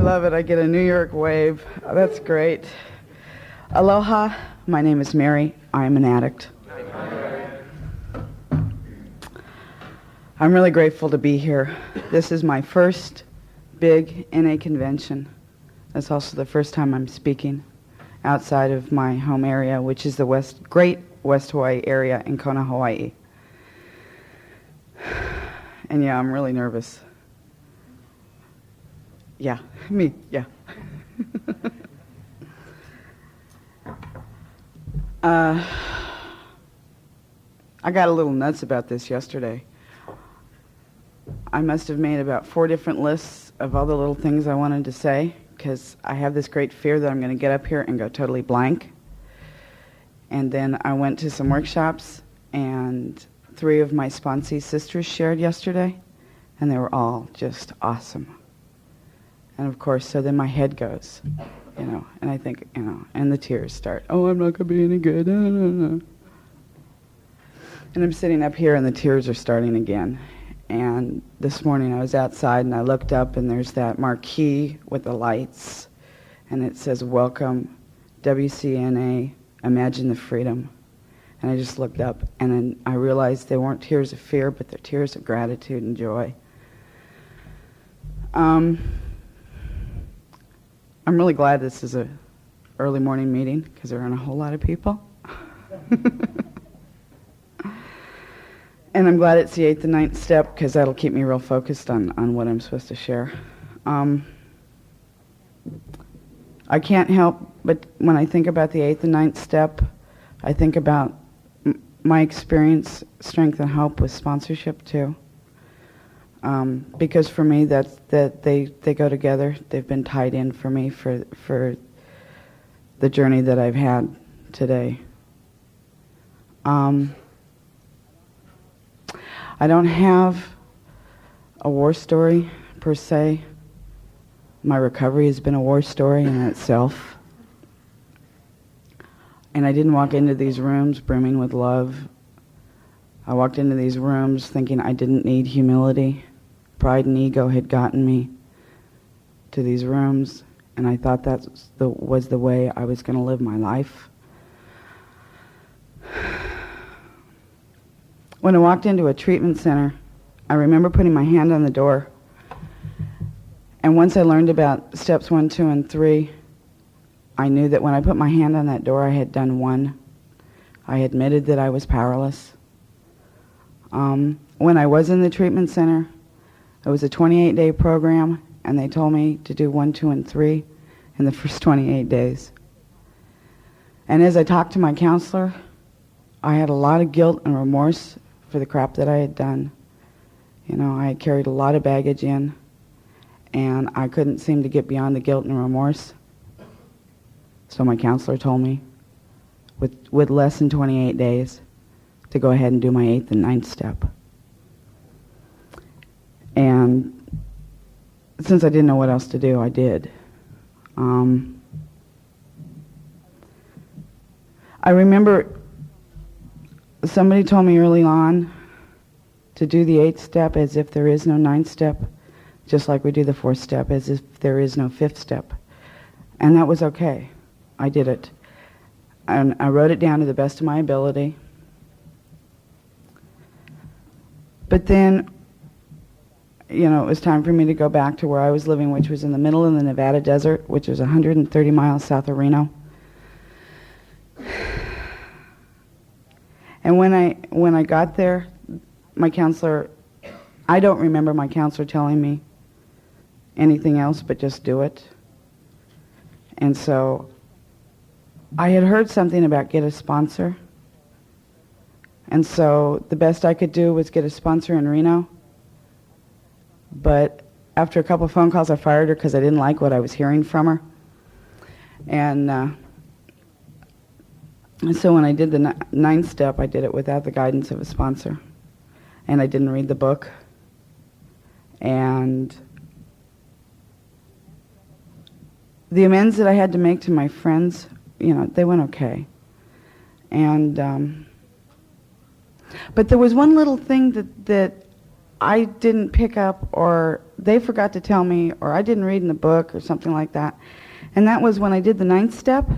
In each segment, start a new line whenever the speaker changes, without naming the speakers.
love it. I get a New York wave. Oh, that's great. Aloha. My name is Mary. I am an addict. I'm really grateful to be here. This is my first big NA convention. That's also the first time I'm speaking outside of my home area, which is the Great West Hawaii area in Kona, Hawaii. And yeah, I'm really nervous. Yeah, me, yeah. I got a little nuts about this yesterday. I must have made about 4 different lists of all the little things I wanted to say, because I have this great fear that I'm going to get up here and go totally blank. And then I went to some workshops, and 3 of my sponsee sisters shared yesterday, and they were all just awesome. And of course, so then my head goes, and I think, and the tears start. Oh, I'm not going to be any good. And I'm sitting up here, and the tears are starting again. And this morning I was outside, and I looked up, and there's that marquee with the lights, and it says, "Welcome, WCNA, Imagine the Freedom." And I just looked up, and then I realized they weren't tears of fear, but they're tears of gratitude and joy. I'm really glad this is a early morning meeting, because there aren't a whole lot of people. And I'm glad it's the 8th and 9th step, because that'll keep me real focused on what I'm supposed to share. I can't help but when I think about the 8th and 9th step, I think about my experience, strength, and hope with sponsorship too. Because for me, that they go together. They've been tied in for me for the journey that I've had today. I don't have a war story per se. My recovery has been a war story in itself. And I didn't walk into these rooms brimming with love. I walked into these rooms thinking I didn't need humility. Pride and ego had gotten me to these rooms, and I thought that was the way I was going to live my life. When I walked into a treatment center, I remember putting my hand on the door, and once I learned about steps 1, 2, and 3, I knew that when I put my hand on that door, I had done 1. I admitted that I was powerless. When I was in the treatment center, it was a 28-day program, and they told me to do 1, 2, and 3 in the first 28 days. And as I talked to my counselor, I had a lot of guilt and remorse for the crap that I had done. I had carried a lot of baggage in, and I couldn't seem to get beyond the guilt and remorse. So my counselor told me, with less than 28 days, to go ahead and do my 8th and 9th step. And since I didn't know what else to do, I did. I remember somebody told me early on to do the 8th step as if there is no 9th step, just like we do the 4th step as if there is no 5th step. And that was okay. I did it. And I wrote it down to the best of my ability. But then, it was time for me to go back to where I was living, which was in the middle of the Nevada desert, which was 130 miles south of Reno. And when I got there, my counselor, I don't remember my counselor telling me anything else but just do it. And so I had heard something about get a sponsor. And so the best I could do was get a sponsor in Reno. But after a couple of phone calls, I fired her because I didn't like what I was hearing from her. And so when I did the 9th step, I did it without the guidance of a sponsor. And I didn't read the book. And the amends that I had to make to my friends, they went okay. And but there was one little thing that I didn't pick up or they forgot to tell me, or I didn't read in the book or something like that. And that was when I did the 9th step.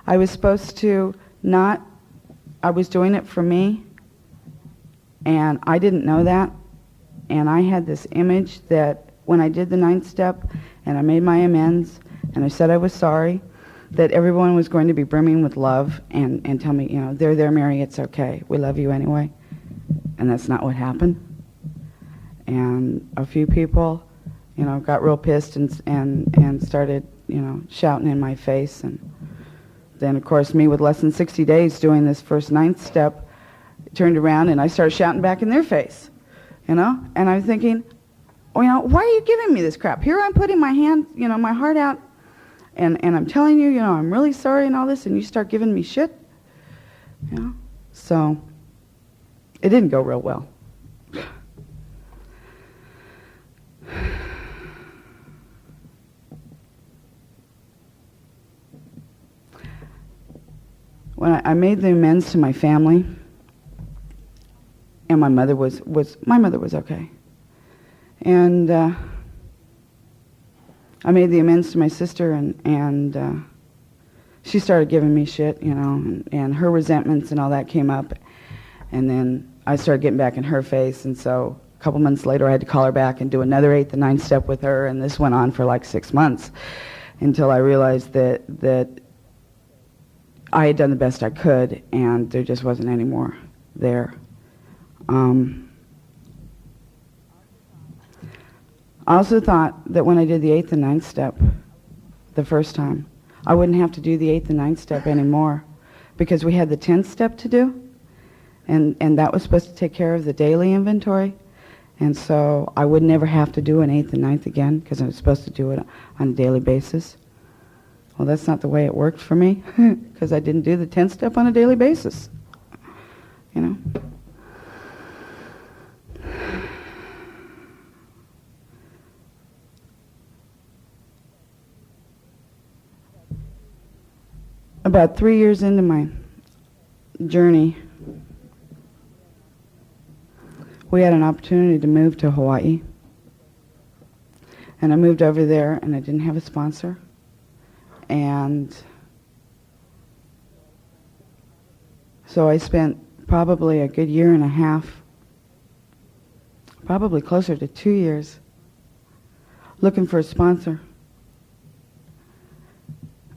I was supposed to not, I was doing it for me, and I didn't know that. And I had this image that when I did the 9th step and I made my amends and I said I was sorry, that everyone was going to be brimming with love and tell me, there, Mary, it's okay. We love you anyway. And that's not what happened. And a few people, got real pissed and started, shouting in my face. And then, of course, me with less than 60 days doing this first 9th step, turned around and I started shouting back in their face, And I'm thinking, why are you giving me this crap? Here I'm putting my hand, my heart out, and I'm telling you, I'm really sorry and all this, and you start giving me shit. So it didn't go real well. When I made the amends to my family, and my mother was okay. And I made the amends to my sister, and she started giving me shit, and her resentments and all that came up. And then I started getting back in her face, and so a couple months later I had to call her back and do another 8th and 9th step with her, and this went on for like 6 months until I realized that I had done the best I could, and there just wasn't any more there. I also thought that when I did the 8th and 9th step the first time, I wouldn't have to do the 8th and 9th step anymore, because we had the 10th step to do, and that was supposed to take care of the daily inventory, and so I would never have to do an 8th and 9th again, because I was supposed to do it on a daily basis. Well, that's not the way it worked for me, because I didn't do the 10th step on a daily basis, About 3 years into my journey, we had an opportunity to move to Hawaii. And I moved over there, and I didn't have a sponsor. And so I spent probably a good year and a half, probably closer to 2 years, looking for a sponsor.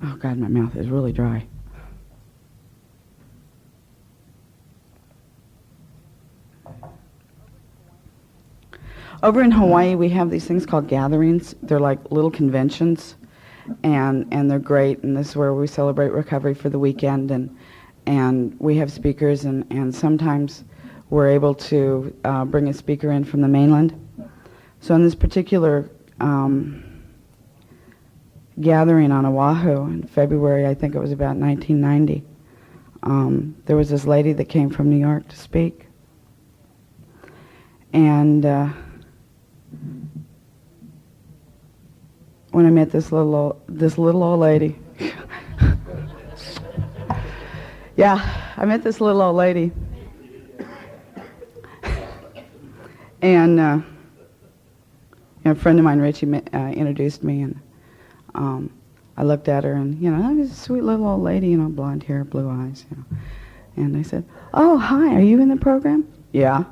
Oh God, my mouth is really dry. Over in Hawaii, we have these things called gatherings. They're like little conventions, and they're great. And this is where we celebrate recovery for the weekend, and we have speakers, and sometimes we're able to bring a speaker in from the mainland. So in this particular gathering on Oahu in February, I think it was about 1990, there was this lady that came from New York to speak. And when I met this little old lady, yeah, I met this little old lady, and a friend of mine, Richie, introduced me, and I looked at her, and I was a sweet little old lady, blonde hair, blue eyes, and I said, "Oh, hi, are you in the program?" "Yeah."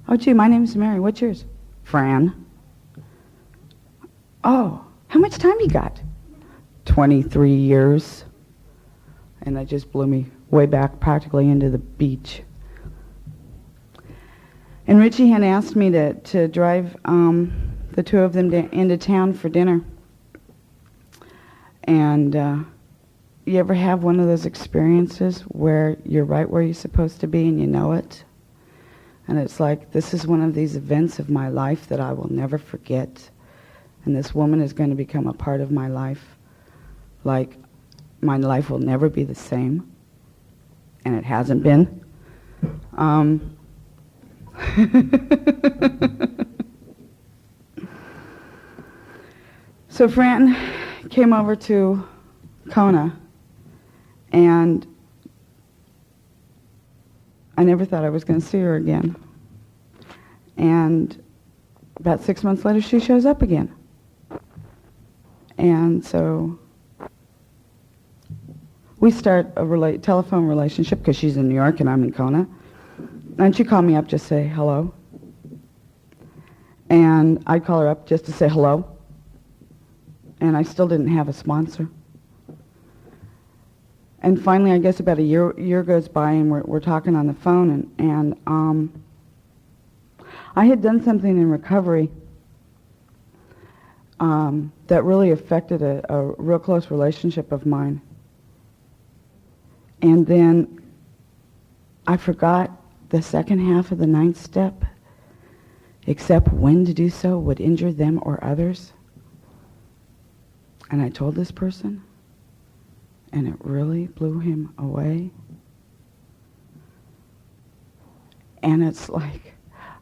"Oh, gee, my name's Mary. What's yours?" "Fran." "Oh, how much time you got?" 23 years. And that just blew me way back practically into the beach. And Richie had asked me to drive the two of them into town for dinner. And you ever have one of those experiences where you're right where you're supposed to be and you know it? And it's like, this is one of these events of my life that I will never forget. And this woman is going to become a part of my life. Like, my life will never be the same. And it hasn't been. So Fran came over to Kona, and I never thought I was going to see her again. And about 6 months later, she shows up again. And so we start a telephone relationship because she's in New York and I'm in Kona. And she'd call me up just say hello. And I'd call her up just to say hello. And I still didn't have a sponsor. And finally, I guess about a year goes by and we're talking on the phone and I had done something in recovery that really affected a real close relationship of mine. And then I forgot the second half of the 9th step, except when to do so would injure them or others. And I told this person, and it really blew him away. And it's like,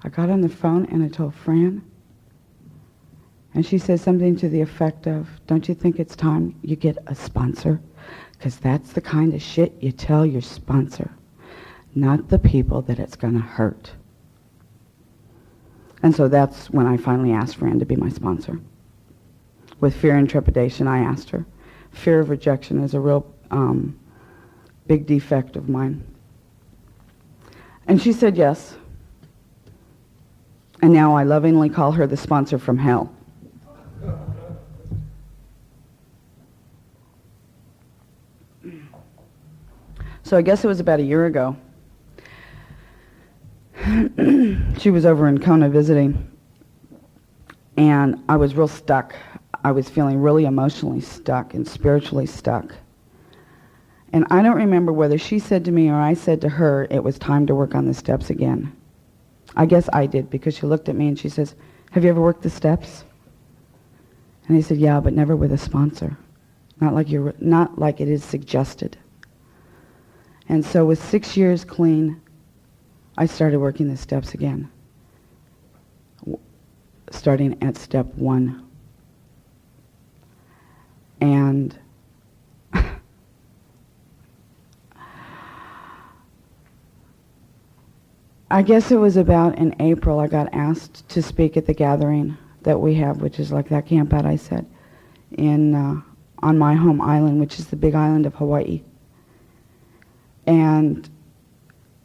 I got on the phone and I told Fran, and she said something to the effect of, don't you think it's time you get a sponsor? Because that's the kind of shit you tell your sponsor, not the people that it's going to hurt. And so that's when I finally asked Fran to be my sponsor. With fear and trepidation, I asked her. Fear of rejection is a real big defect of mine. And she said yes. And now I lovingly call her the sponsor from hell. So I guess it was about a year ago. She was over in Kona visiting, and I was real stuck. I was feeling really emotionally stuck and spiritually stuck. And I don't remember whether she said to me or I said to her it was time to work on the steps again. I guess I did, because she looked at me and she says, have you ever worked the steps? And I said, yeah, but never with a sponsor. Not like it is suggested. And so with 6 years clean, I started working the steps again, starting at step 1. And I guess it was about in April I got asked to speak at the gathering that we have, which is like that camp out I said, on my home island, which is the big island of Hawaii. And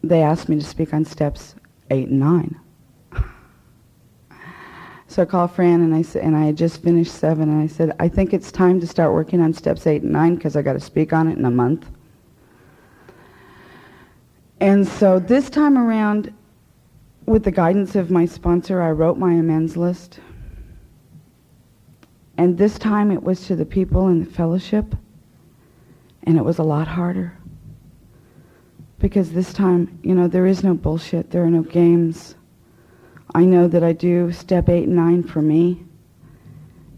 they asked me to speak on steps 8 and 9. So I called Fran and I had just finished 7, and I said, I think it's time to start working on steps 8 and 9 because I got to speak on it in a month. And so this time around, with the guidance of my sponsor, I wrote my amends list. And this time it was to the people in the fellowship, and it was a lot harder. Because this time, there is no bullshit, there are no games. I know that I do step 8 and 9 for me,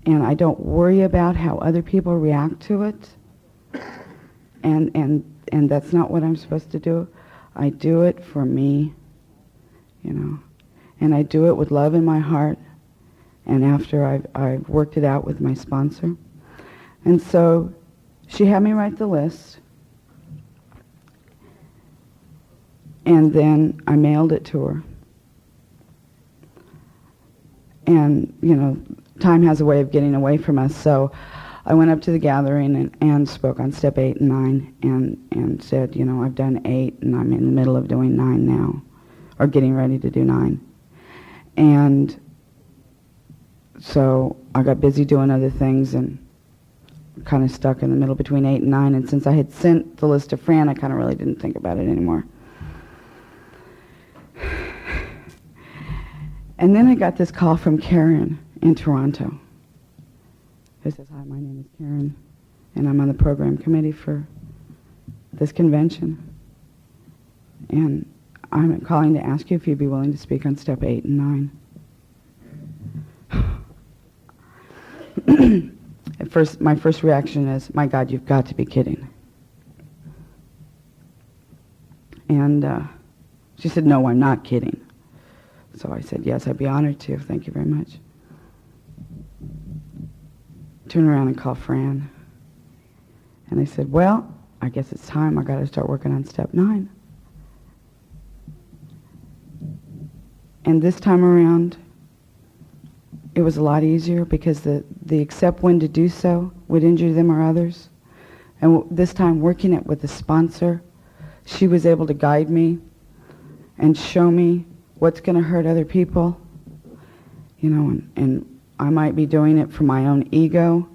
and I don't worry about how other people react to it. And that's not what I'm supposed to do. I do it for me, and I do it with love in my heart, and after I've worked it out with my sponsor. And so she had me write the list, and then I mailed it to her. And, time has a way of getting away from us, so I went up to the gathering and spoke on step 8 and 9 and said, I've done 8 and I'm in the middle of doing 9 now, or getting ready to do 9. And so I got busy doing other things and kind of stuck in the middle between 8 and 9, and since I had sent the list to Fran, I kind of really didn't think about it anymore. And then I got this call from Karen in Toronto. Who says, hi, my name is Karen, and I'm on the program committee for this convention. And I'm calling to ask you if you'd be willing to speak on step 8 and 9. My first reaction is, my God, you've got to be kidding. And she said, no, I'm not kidding. So I said, yes, I'd be honored to. Thank you very much. Turn around and call Fran. And I said, well, I guess it's time. I got to start working on step 9. And this time around, it was a lot easier because the accept when to do so would injure them or others. And this time working it with a sponsor, she was able to guide me and show me what's going to hurt other people, and I might be doing it for my own ego,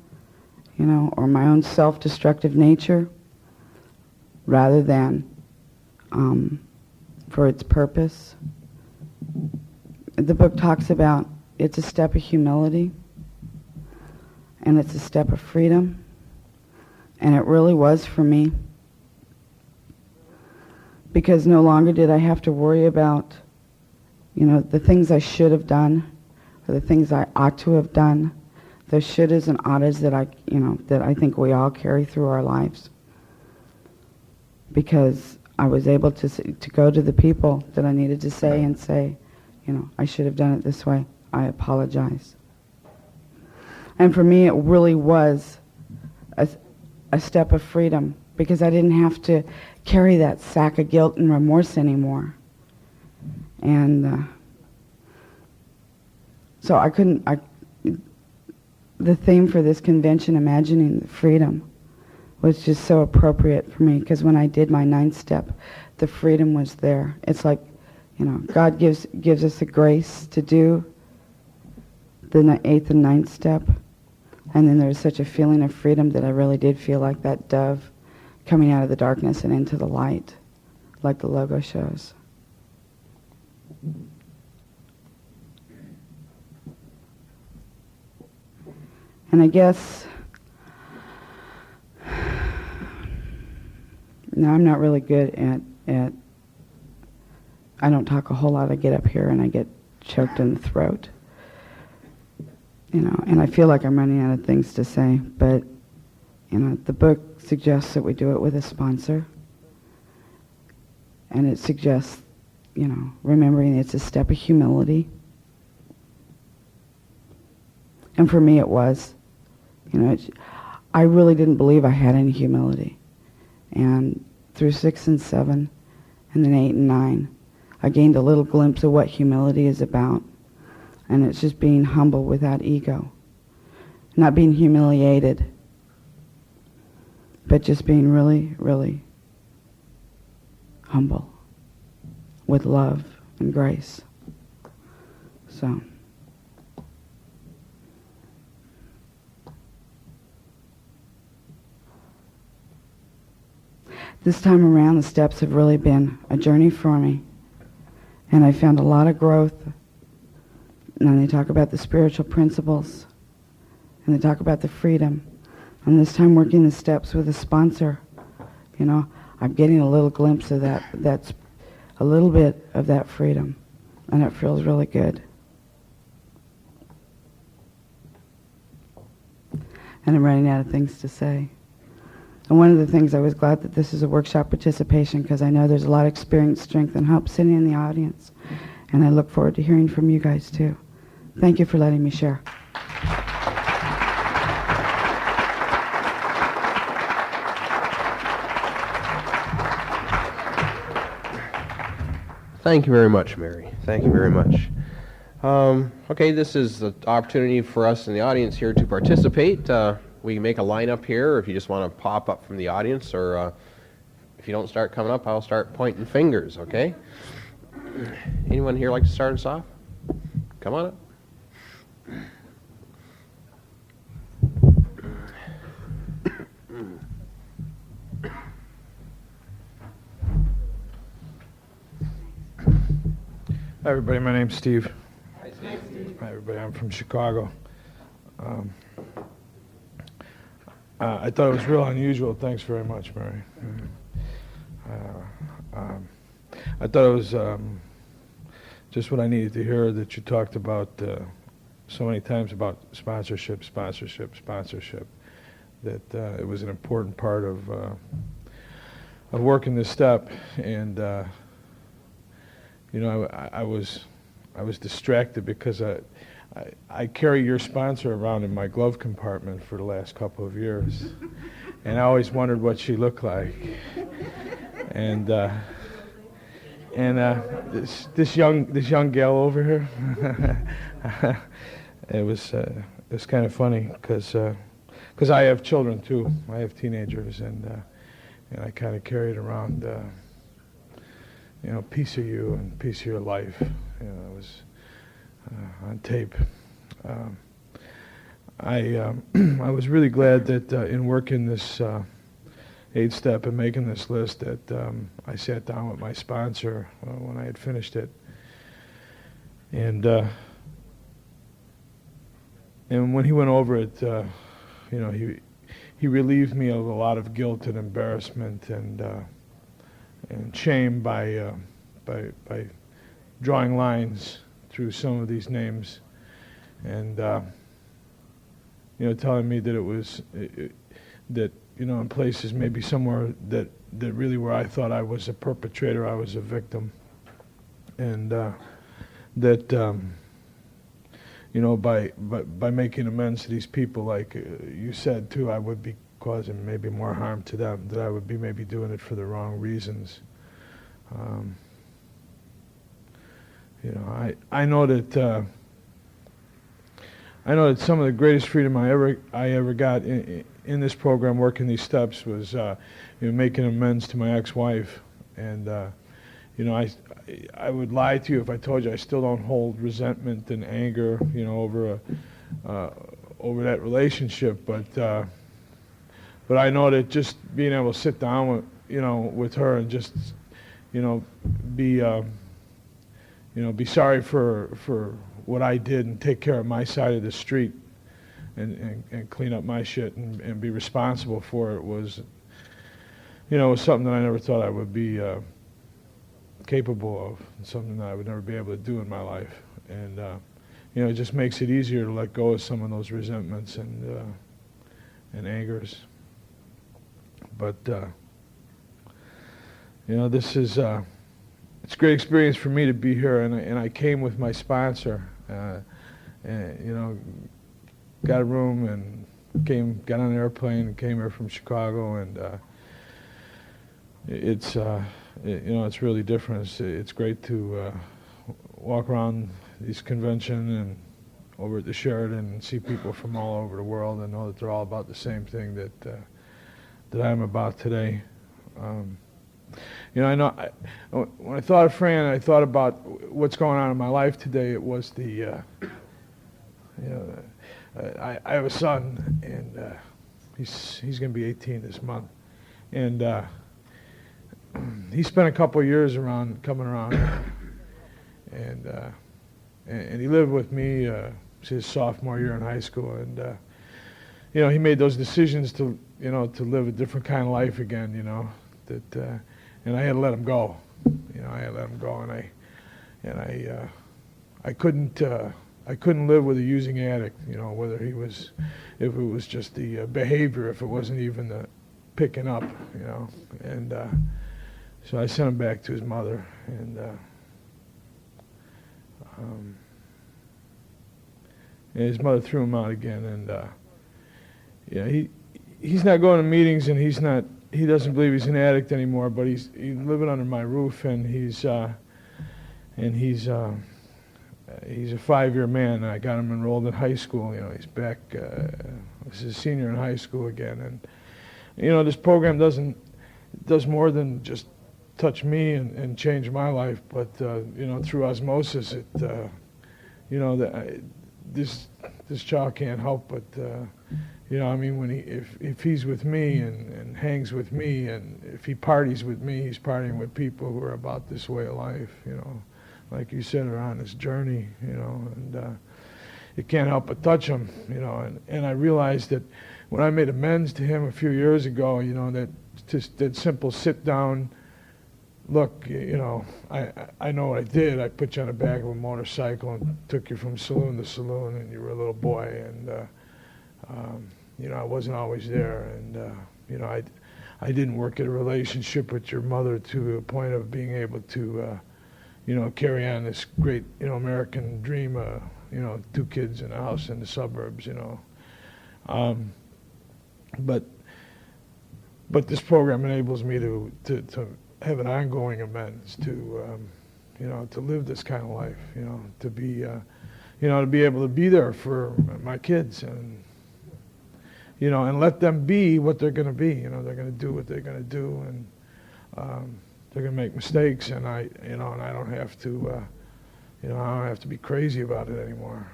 or my own self-destructive nature, rather than for its purpose. The book talks about it's a step of humility, and it's a step of freedom, and it really was for me, because no longer did I have to worry about, the things I should have done, or the things I ought to have done, the shouldas and oughtas that I think we all carry through our lives. Because I was able to go to the people that I needed to say and say, I should have done it this way. I apologize. And for me, it really was a step of freedom, because I didn't have to carry that sack of guilt and remorse anymore. And so the theme for this convention, Imagining the Freedom, was just so appropriate for me, because when I did my 9th step, the freedom was there. It's like, God gives us the grace to do the 8th and 9th step, and then there's such a feeling of freedom that I really did feel like that dove coming out of the darkness and into the light, like the logo shows. And I guess, now I'm not really good at I don't talk a whole lot. I get up here and I get choked in the throat. And I feel like I'm running out of things to say, but, the book suggests that we do it with a sponsor. And it suggests, remembering it's a step of humility. And for me it was. I really didn't believe I had any humility. And through 6 and 7, and then 8 and 9, I gained a little glimpse of what humility is about. And it's just being humble without ego. Not being humiliated, but just being really, really humble with love and grace. So. This time around, the steps have really been a journey for me. And I found a lot of growth. And they talk about the spiritual principles. And they talk about the freedom. And this time working the steps with a sponsor, I'm getting a little glimpse of that. That's a little bit of that freedom. And it feels really good. And I'm running out of things to say. And one of the things, I was glad that this is a workshop participation, because I know there's a lot of experience, strength, and hope sitting in the audience. And I look forward to hearing from you guys too. Thank you for letting me share.
Thank you very much, Mary. Thank you very much. Okay, this is the opportunity for us in the audience here to participate. We can make a lineup here if you just want to pop up from the audience, or if you don't start coming up, I'll start pointing fingers, okay? Anyone here like to start us off? Come on up.
Hi everybody, my name's Steve.
Hi, Steve.
Hi everybody, I'm from Chicago. I thought it was real unusual. Thanks very much, Mary. I thought it was just what I needed to hear, that you talked about so many times about sponsorship, that it was an important part of working this step. And I was distracted because I carry your sponsor around in my glove compartment for the last couple of years, and I always wondered what she looked like. And this young gal over here, it was kind of funny because I have children too. I have teenagers, and I kind of carried around piece of you and piece of your life. It was on tape. I was really glad that in working this 8-step and making this list that I sat down with my sponsor when I had finished it, and when he went over it, he relieved me of a lot of guilt and embarrassment and shame by drawing lines through some of these names, and telling me that it was that in places maybe somewhere that really where I thought I was a perpetrator, I was a victim, and that by making amends to these people, like you said too, I would be causing maybe more harm to them, that I would be maybe doing it for the wrong reasons. I know that some of the greatest freedom I ever got in this program, working these steps, was making amends to my ex-wife, and I would lie to you if I told you I still don't hold resentment and anger over that relationship, but I know that just being able to sit down with her and just be sorry for what I did and take care of my side of the street and clean up my shit and be responsible for it was something that I never thought I would be capable of, and something that I would never be able to do in my life. And it just makes it easier to let go of some of those resentments and angers. But this is it's a great experience for me to be here, and I came with my sponsor, and got a room and got on an airplane and came here from Chicago, and it's really different. It's great to walk around this convention and over at the Sheraton and see people from all over the world and know that they're all about the same thing that I'm about today. I know when I thought of Fran, I thought about what's going on in my life today. It was I have a son, and he's going to be 18 this month, and he spent a couple of years coming around, and he lived with me his sophomore year in high school, and he made those decisions to live a different kind of life again, and I had to let him go. I had to let him go, and I couldn't live with a using addict, whether if it was just the behavior, if it wasn't even the picking up, and so I sent him back to his mother, and his mother threw him out again, and he's not going to meetings, and he doesn't believe he's an addict anymore, but he's living under my roof, and he's a 5-year man. I got him enrolled in high school. He's back. He's a senior in high school again, and this program does more than just touch me and change my life, but through osmosis, this child can't help but when if he's with me and hangs with me, and if he parties with me, he's partying with people who are about this way of life, like you said, are on this journey, and it can't help but touch him, and I realized that when I made amends to him a few years ago, that just that simple sit down, look, I know what I did. I put you on the back of a motorcycle and took you from saloon to saloon, and you were a little boy, and I wasn't always there, and I didn't work at a relationship with your mother to a point of being able to carry on this great American dream, 2 kids in a house in the suburbs, but this program enables me to have an ongoing amends, to live this kind of life, to be to be able to be there for my kids and, and let them be what they're going to be. They're going to do what they're going to do, and they're going to make mistakes, and I don't have to, I don't have to be crazy about it anymore.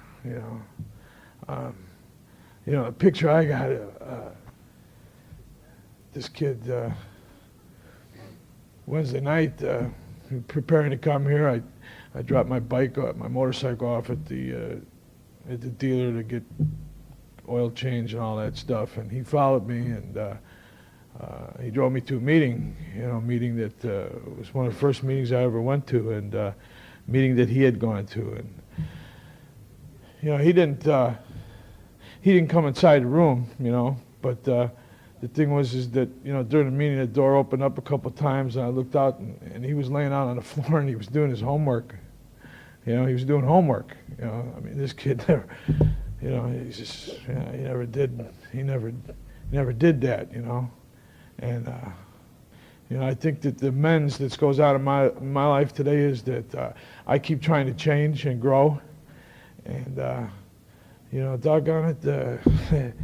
The picture I got, this kid, Wednesday night, preparing to come here, I dropped my motorcycle off at the dealer to get oil change and all that stuff, and he followed me, and he drove me to a meeting, meeting that was one of the first meetings I ever went to, and meeting that he had gone to, and he didn't come inside the room, but the thing was that during the meeting the door opened up a couple of times, and I looked out, and he was laying out on the floor, and he was doing his homework. He was doing homework. I mean, this kid never, he's just, he never did that, and I think that the amends that goes out of my life today is that I keep trying to change and grow, and doggone it,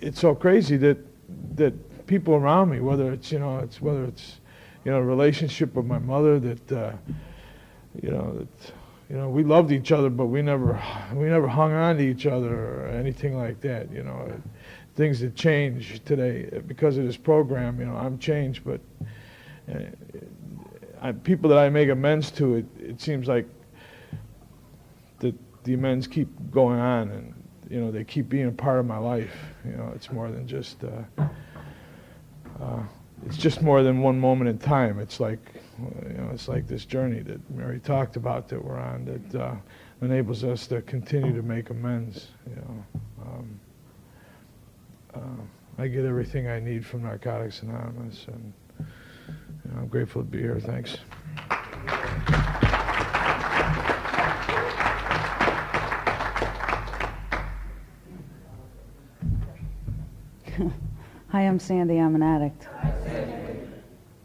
it's so crazy that people around me, whether it's a relationship with my mother, that we loved each other, but we never hung on to each other or anything like that. Things that change today because of this program. I'm changed, but people that I make amends to, it seems like that the amends keep going on, and they keep being a part of my life. It's more than just it's just more than one moment in time. It's like it's like this journey that Mary talked about that we're on, that enables us to continue to make amends. I get everything I need from Narcotics Anonymous, and I'm grateful to be here. Thanks.
Hi, I'm Sandy. I'm an addict.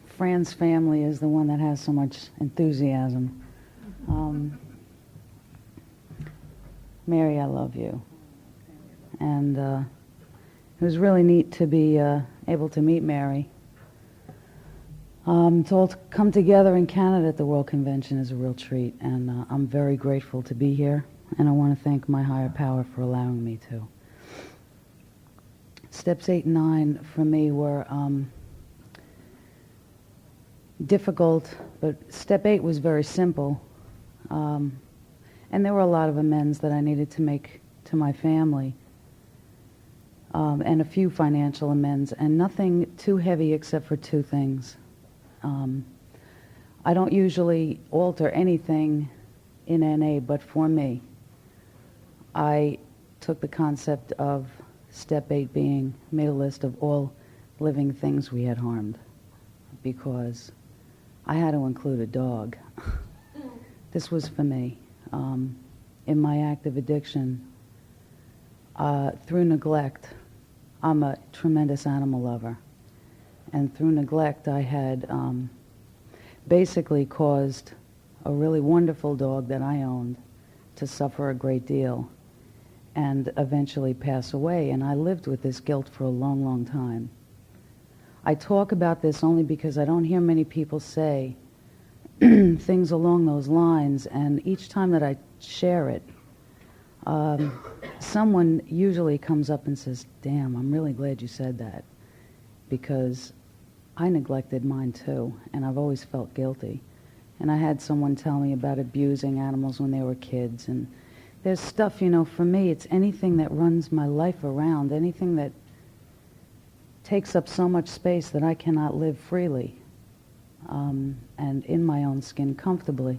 Fran's family is the one that has so much enthusiasm. Mary, I love you. And it was really neat to be able to meet Mary. To all come together in Canada at the World Convention is a real treat, and I'm very grateful to be here, and I want to thank my higher power for allowing me to. Steps 8 and 9 for me were difficult, but step 8 was very simple. And there were a lot of amends that I needed to make to my family, and a few financial amends, and nothing too heavy except for 2 things. I don't usually alter anything in NA, but for me, I took the concept of Step 8 being, made a list of all living things we had harmed, because I had to include a dog. This was for me. In my active addiction, through neglect, I'm a tremendous animal lover, and through neglect I had basically caused a really wonderful dog that I owned to suffer a great deal and eventually pass away, and I lived with this guilt for a long, long time. I talk about this only because I don't hear many people say things along those lines, and each time that I share it, someone usually comes up and says, "Damn, I'm really glad you said that, because I neglected mine too, and I've always felt guilty." And I had someone tell me about abusing animals when they were kids, and there's stuff, for me, it's anything that runs my life around, anything that takes up so much space that I cannot live freely and in my own skin comfortably.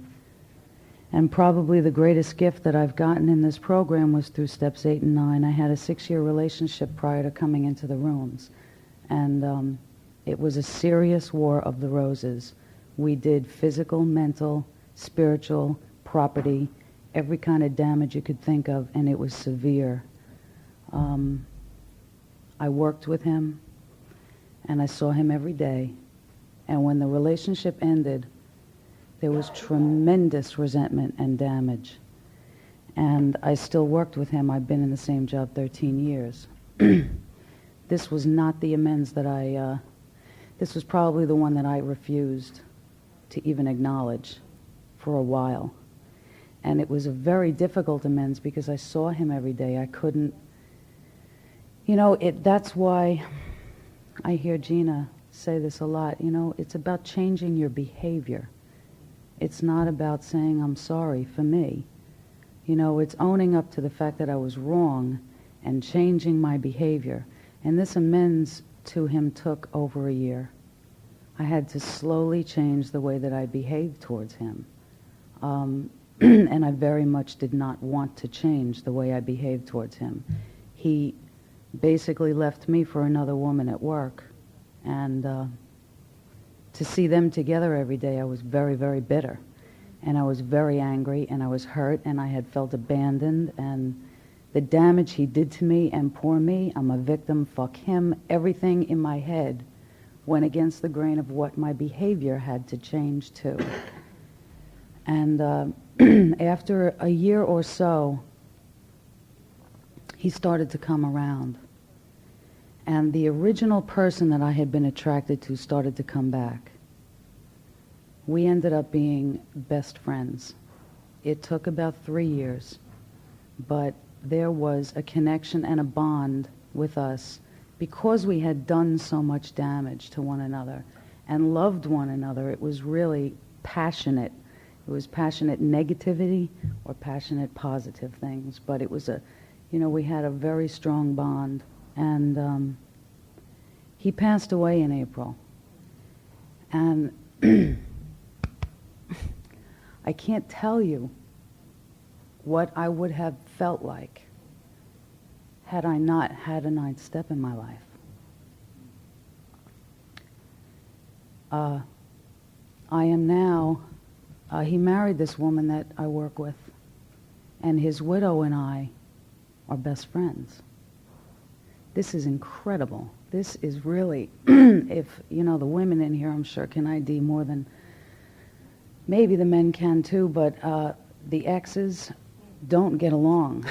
And probably the greatest gift that I've gotten in this program was through Steps 8 and 9. I had a 6-year relationship prior to coming into the rooms, and it was a serious war of the roses. We did physical, mental, spiritual, property, every kind of damage you could think of, and it was severe. I worked with him, and I saw him every day. And when the relationship ended, there was tremendous resentment and damage. And I still worked with him. I've been in the same job 13 years. This was not the amends that this was probably the one that I refused to even acknowledge for a while. And it was a very difficult amends because I saw him every day. I couldn't, that's why I hear Gina say this a lot, it's about changing your behavior. It's not about saying I'm sorry for me. It's owning up to the fact that I was wrong and changing my behavior. And this amends to him took over a year. I had to slowly change the way that I behaved towards him. And I very much did not want to change the way I behaved towards him. He basically left me for another woman at work. And to see them together every day, I was very, very bitter. And I was very angry, and I was hurt, and I had felt abandoned, and the damage he did to me, and poor me, I'm a victim, fuck him, everything in my head went against the grain of what my behavior had to change to. And after a year or so, he started to come around. And the original person that I had been attracted to started to come back. We ended up being best friends. It took about 3 years, but there was a connection and a bond with us because we had done so much damage to one another and loved one another. It was really passionate. It was passionate negativity or passionate positive things, but it was we had a very strong bond. And he passed away in April. And I can't tell you what I would have felt like had I not had a ninth step in my life. I am now, he married this woman that I work with, and his widow and I are best friends. This is incredible. This is really, if, the women in here, I'm sure, can ID more than maybe the men can too, but the exes don't get along.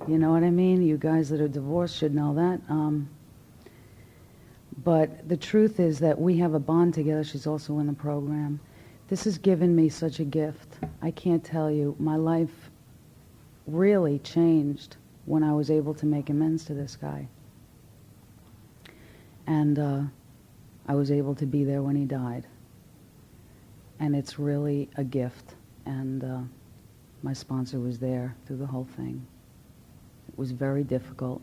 You know what I mean? You guys that are divorced should know that. But the truth is that we have a bond together. She's also in the program. This has given me such a gift. I can't tell you. My life really changed when I was able to make amends to this guy. And I was able to be there when he died. And it's really a gift. And my sponsor was there through the whole thing. It was very difficult,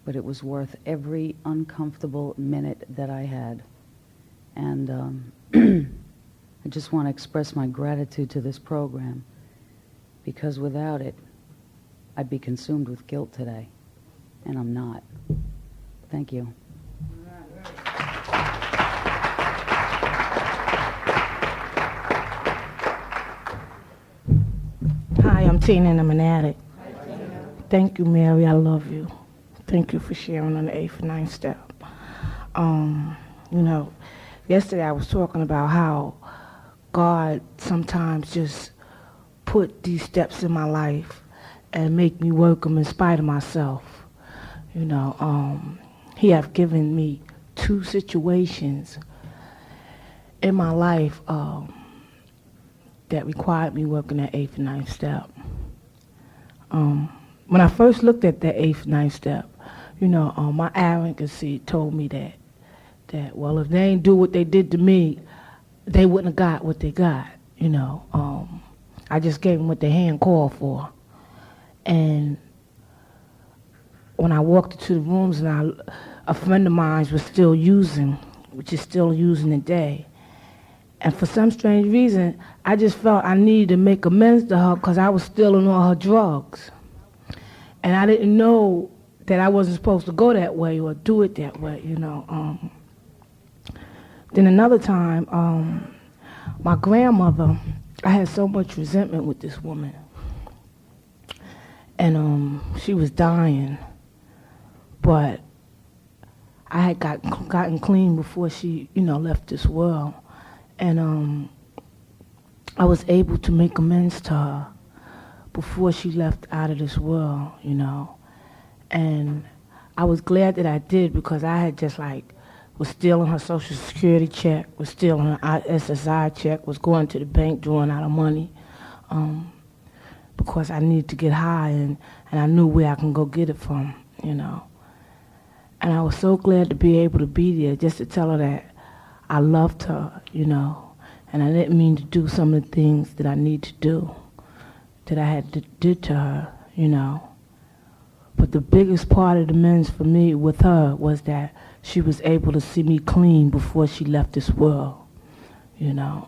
but it was worth every uncomfortable minute that I had. And I just want to express my gratitude to this program, because without it, I'd be consumed with guilt today, and I'm not. Thank you.
Hi, I'm Tina and I'm an addict. Thank you, Mary. I love you. Thank you for sharing on the 8th and 9th step. Yesterday I was talking about how God sometimes just put these steps in my life and make me work them in spite of myself. He have given me 2 situations in my life that required me working that 8th and 9th step. When I first looked at that 8th and 9th step, my arrogancy told me that well, if they ain't do what they did to me, they wouldn't have got what they got. I just gave them what their hand called for. And when I walked into the rooms and a friend of mine was still using, which is still using today, and for some strange reason, I just felt I needed to make amends to her because I was stealing all her drugs. And I didn't know that I wasn't supposed to go that way or do it that way, Then another time, my grandmother, I had so much resentment with this woman. And she was dying, but I had gotten clean before she, left this world. And I was able to make amends to her. before she left out of this world, you know. And I was glad that I did, because I had just like was stealing her Social Security check, was stealing her SSI check, was going to the bank drawing out of money, because I needed to get high, and I knew where I can go get it from, you know. And I was so glad to be able to be there just to tell her that I loved her, you know, and I didn't mean to do some of the things that I need to do, that I had to do to her, you know. But the biggest part of the amends for me with her was that she was able to see me clean before she left this world, you know.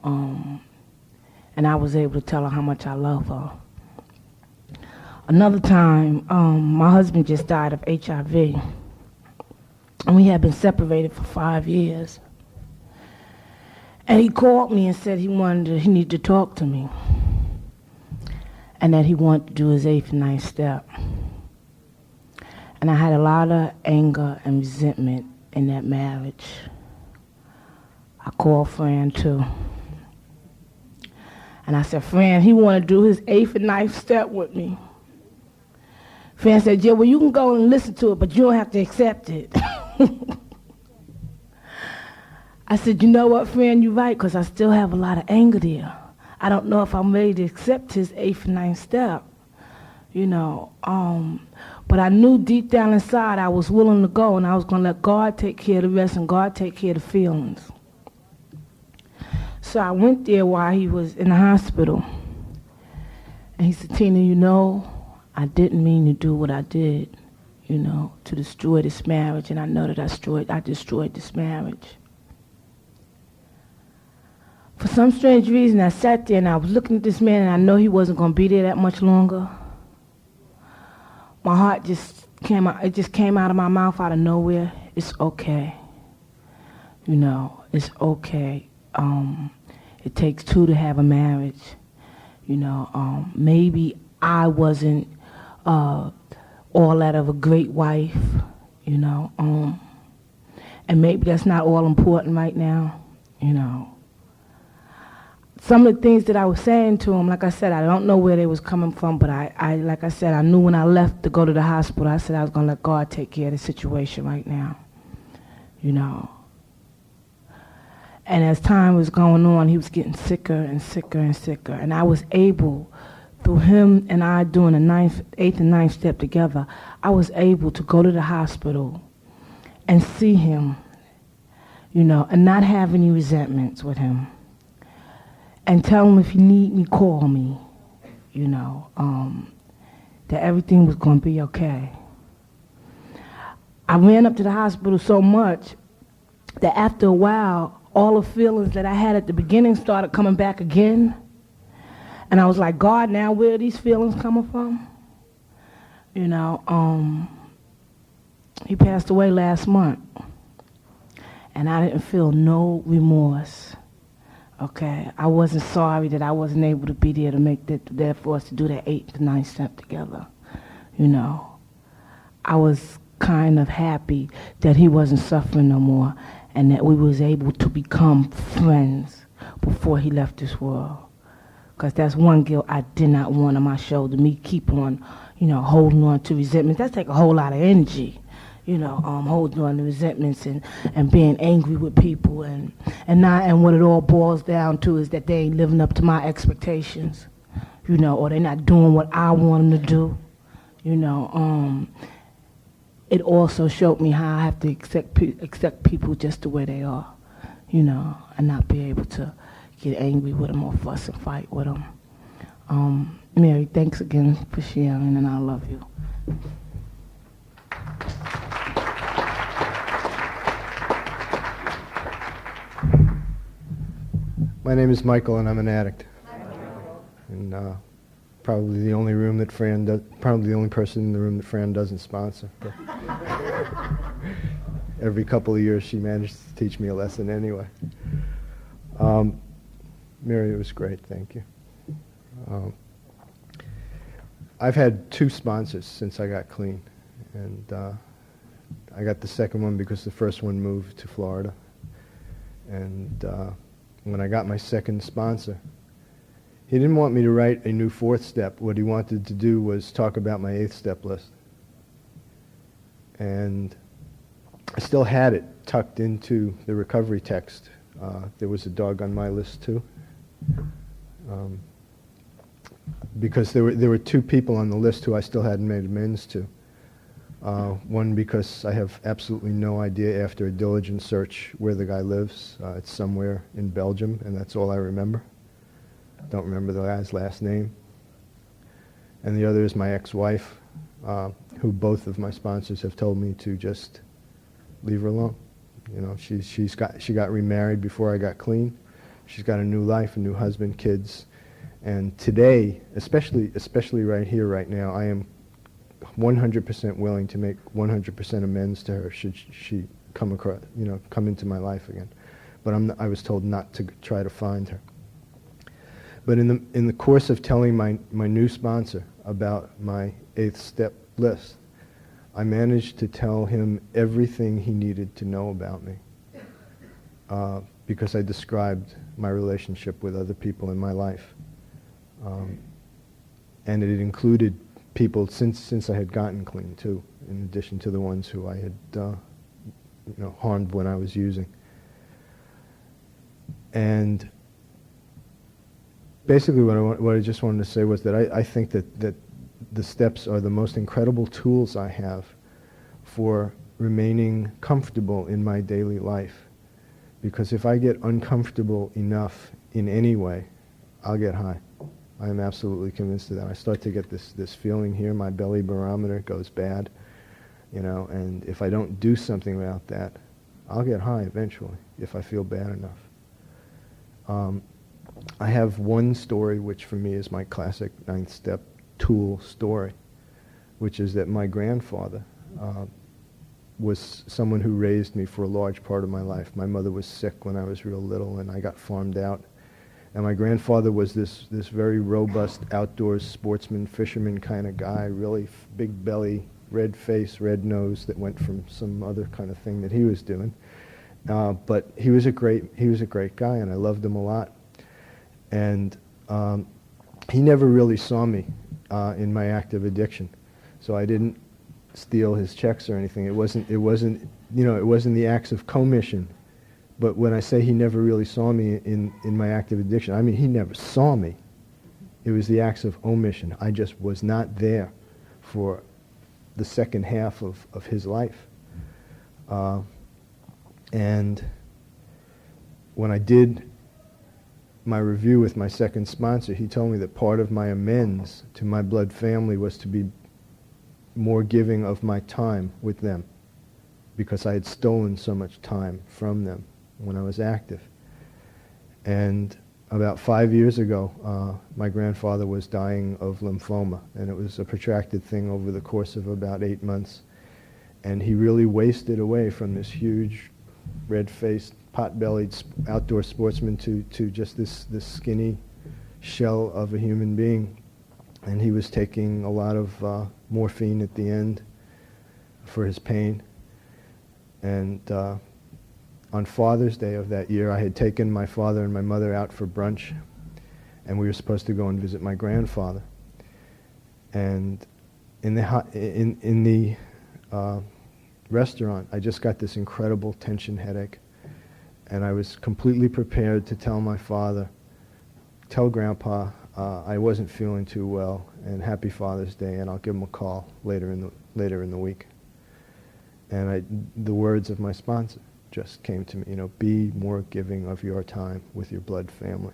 And I was able to tell her how much I love her. Another time, my husband just died of HIV. And we had been separated for 5 years. And he called me and said he needed to talk to me. And that he wanted to do his 8th and 9th step. And I had a lot of anger and resentment in that marriage. I called Fran too. And I said, Fran, he wanted to do his 8th and 9th step with me. Fran said, yeah, well, you can go and listen to it, but you don't have to accept it. I said, you know what, Fran, you're right, because I still have a lot of anger there. I don't know if I'm ready to accept his 8th and 9th step, you know. But I knew deep down inside I was willing to go, and I was going to let God take care of the rest and God take care of the feelings. So I went there while he was in the hospital. And he said, Tina, you know, I didn't mean to do what I did, you know, to destroy this marriage. And I know that I destroyed this marriage. For some strange reason, I sat there and I was looking at this man, and I know he wasn't going to be there that much longer. My heart just came out. It just came out of my mouth out of nowhere. It's okay. You know, it's okay. It takes two to have a marriage. You know, maybe I wasn't all that of a great wife, you know, and maybe that's not all important right now, you know. Some of the things that I was saying to him, like I said, I don't know where they was coming from, but I like I said, I knew when I left to go to the hospital, I said I was going to let God take care of the situation right now, you know. And as time was going on, he was getting sicker and sicker and sicker, and I was able, through him and I doing the 8th and 9th step together, I was able to go to the hospital and see him, you know, and not have any resentments with him. And tell him if you need me, call me, you know, that everything was going to be okay. I ran up to the hospital so much that after a while, all the feelings that I had at the beginning started coming back again. And I was like, God, now where are these feelings coming from? You know, he passed away last month. And I didn't feel no remorse. Okay, I wasn't sorry that I wasn't able to be there to make that for us to do that 8th and 9th step together. You know, I was kind of happy that he wasn't suffering no more, and that we was able to become friends before he left this world. Because that's one guilt I did not want on my shoulder. Me keep on, you know, holding on to resentments. That take a whole lot of energy. You know, holding on to resentments and being angry with people and what it all boils down to is that they ain't living up to my expectations, you know, or they're not doing what I want them to do, you know. It also showed me how I have to accept people just the way they are, you know, and not be able to get angry with them or fuss and fight with them. Mary, thanks again for sharing, and I love you.
My name is Michael, and I'm an addict. And probably the only person in the room that Fran doesn't sponsor. Every couple of years, she manages to teach me a lesson anyway. Mary, it was great. Thank you. I've had 2 sponsors since I got clean, and I got the second one because the first one moved to Florida, and when I got my second sponsor, He didn't want me to write a new 4th step. What he wanted to do was talk about my 8th step list. And I still had it tucked into the recovery text. There was a dog on my list too. Because there were 2 people on the list who I still hadn't made amends to. One because I have absolutely no idea after a diligent search where the guy lives. It's somewhere in Belgium, and that's all I remember. Don't remember the guy's last name. And the other is my ex-wife, who both of my sponsors have told me to just leave her alone. You know, she got remarried before I got clean. She's got a new life, a new husband, kids. And today, especially right here, right now, I am 100% willing to make 100% amends to her should she come into my life again. But I was told not to try to find her. But in the course of telling my new sponsor about my 8th step list, I managed to tell him everything he needed to know about me, because I described my relationship with other people in my life. And it included people since I had gotten clean too, in addition to the ones who I had harmed when I was using. And basically what I just wanted to say was that I think that the steps are the most incredible tools I have for remaining comfortable in my daily life. Because if I get uncomfortable enough in any way, I'll get high. I am absolutely convinced of that. I start to get this feeling here, my belly barometer goes bad, and if I don't do something about that, I'll get high eventually if I feel bad enough. I have one story which for me is my classic 9th step tool story, which is that my grandfather was someone who raised me for a large part of my life. My mother was sick when I was real little and I got farmed out. And my grandfather was this very robust outdoors sportsman, fisherman kind of guy, really big belly, red face, red nose that went from some other kind of thing that he was doing. But he was a great guy, and I loved him a lot. And he never really saw me in my active addiction, so I didn't steal his checks or anything. It wasn't the acts of commission. But when I say he never really saw me in my active addiction, I mean he never saw me. It was the acts of omission. I just was not there for the second half of his life. And when I did my review with my second sponsor, he told me that part of my amends to my blood family was to be more giving of my time with them, because I had stolen so much time from them when I was active. And about 5 years ago, my grandfather was dying of lymphoma, and it was a protracted thing over the course of about 8 months. And he really wasted away from this huge, red-faced, pot-bellied outdoor sportsman to just this skinny shell of a human being. And he was taking a lot of morphine at the end for his pain. And on Father's Day of that year, I had taken my father and my mother out for brunch, and we were supposed to go and visit my grandfather. And in the restaurant, I just got this incredible tension headache, and I was completely prepared to tell my father, tell Grandpa I wasn't feeling too well, and Happy Father's Day, and I'll give him a call later in the week. And the words of my sponsor just came to me, be more giving of your time with your blood family.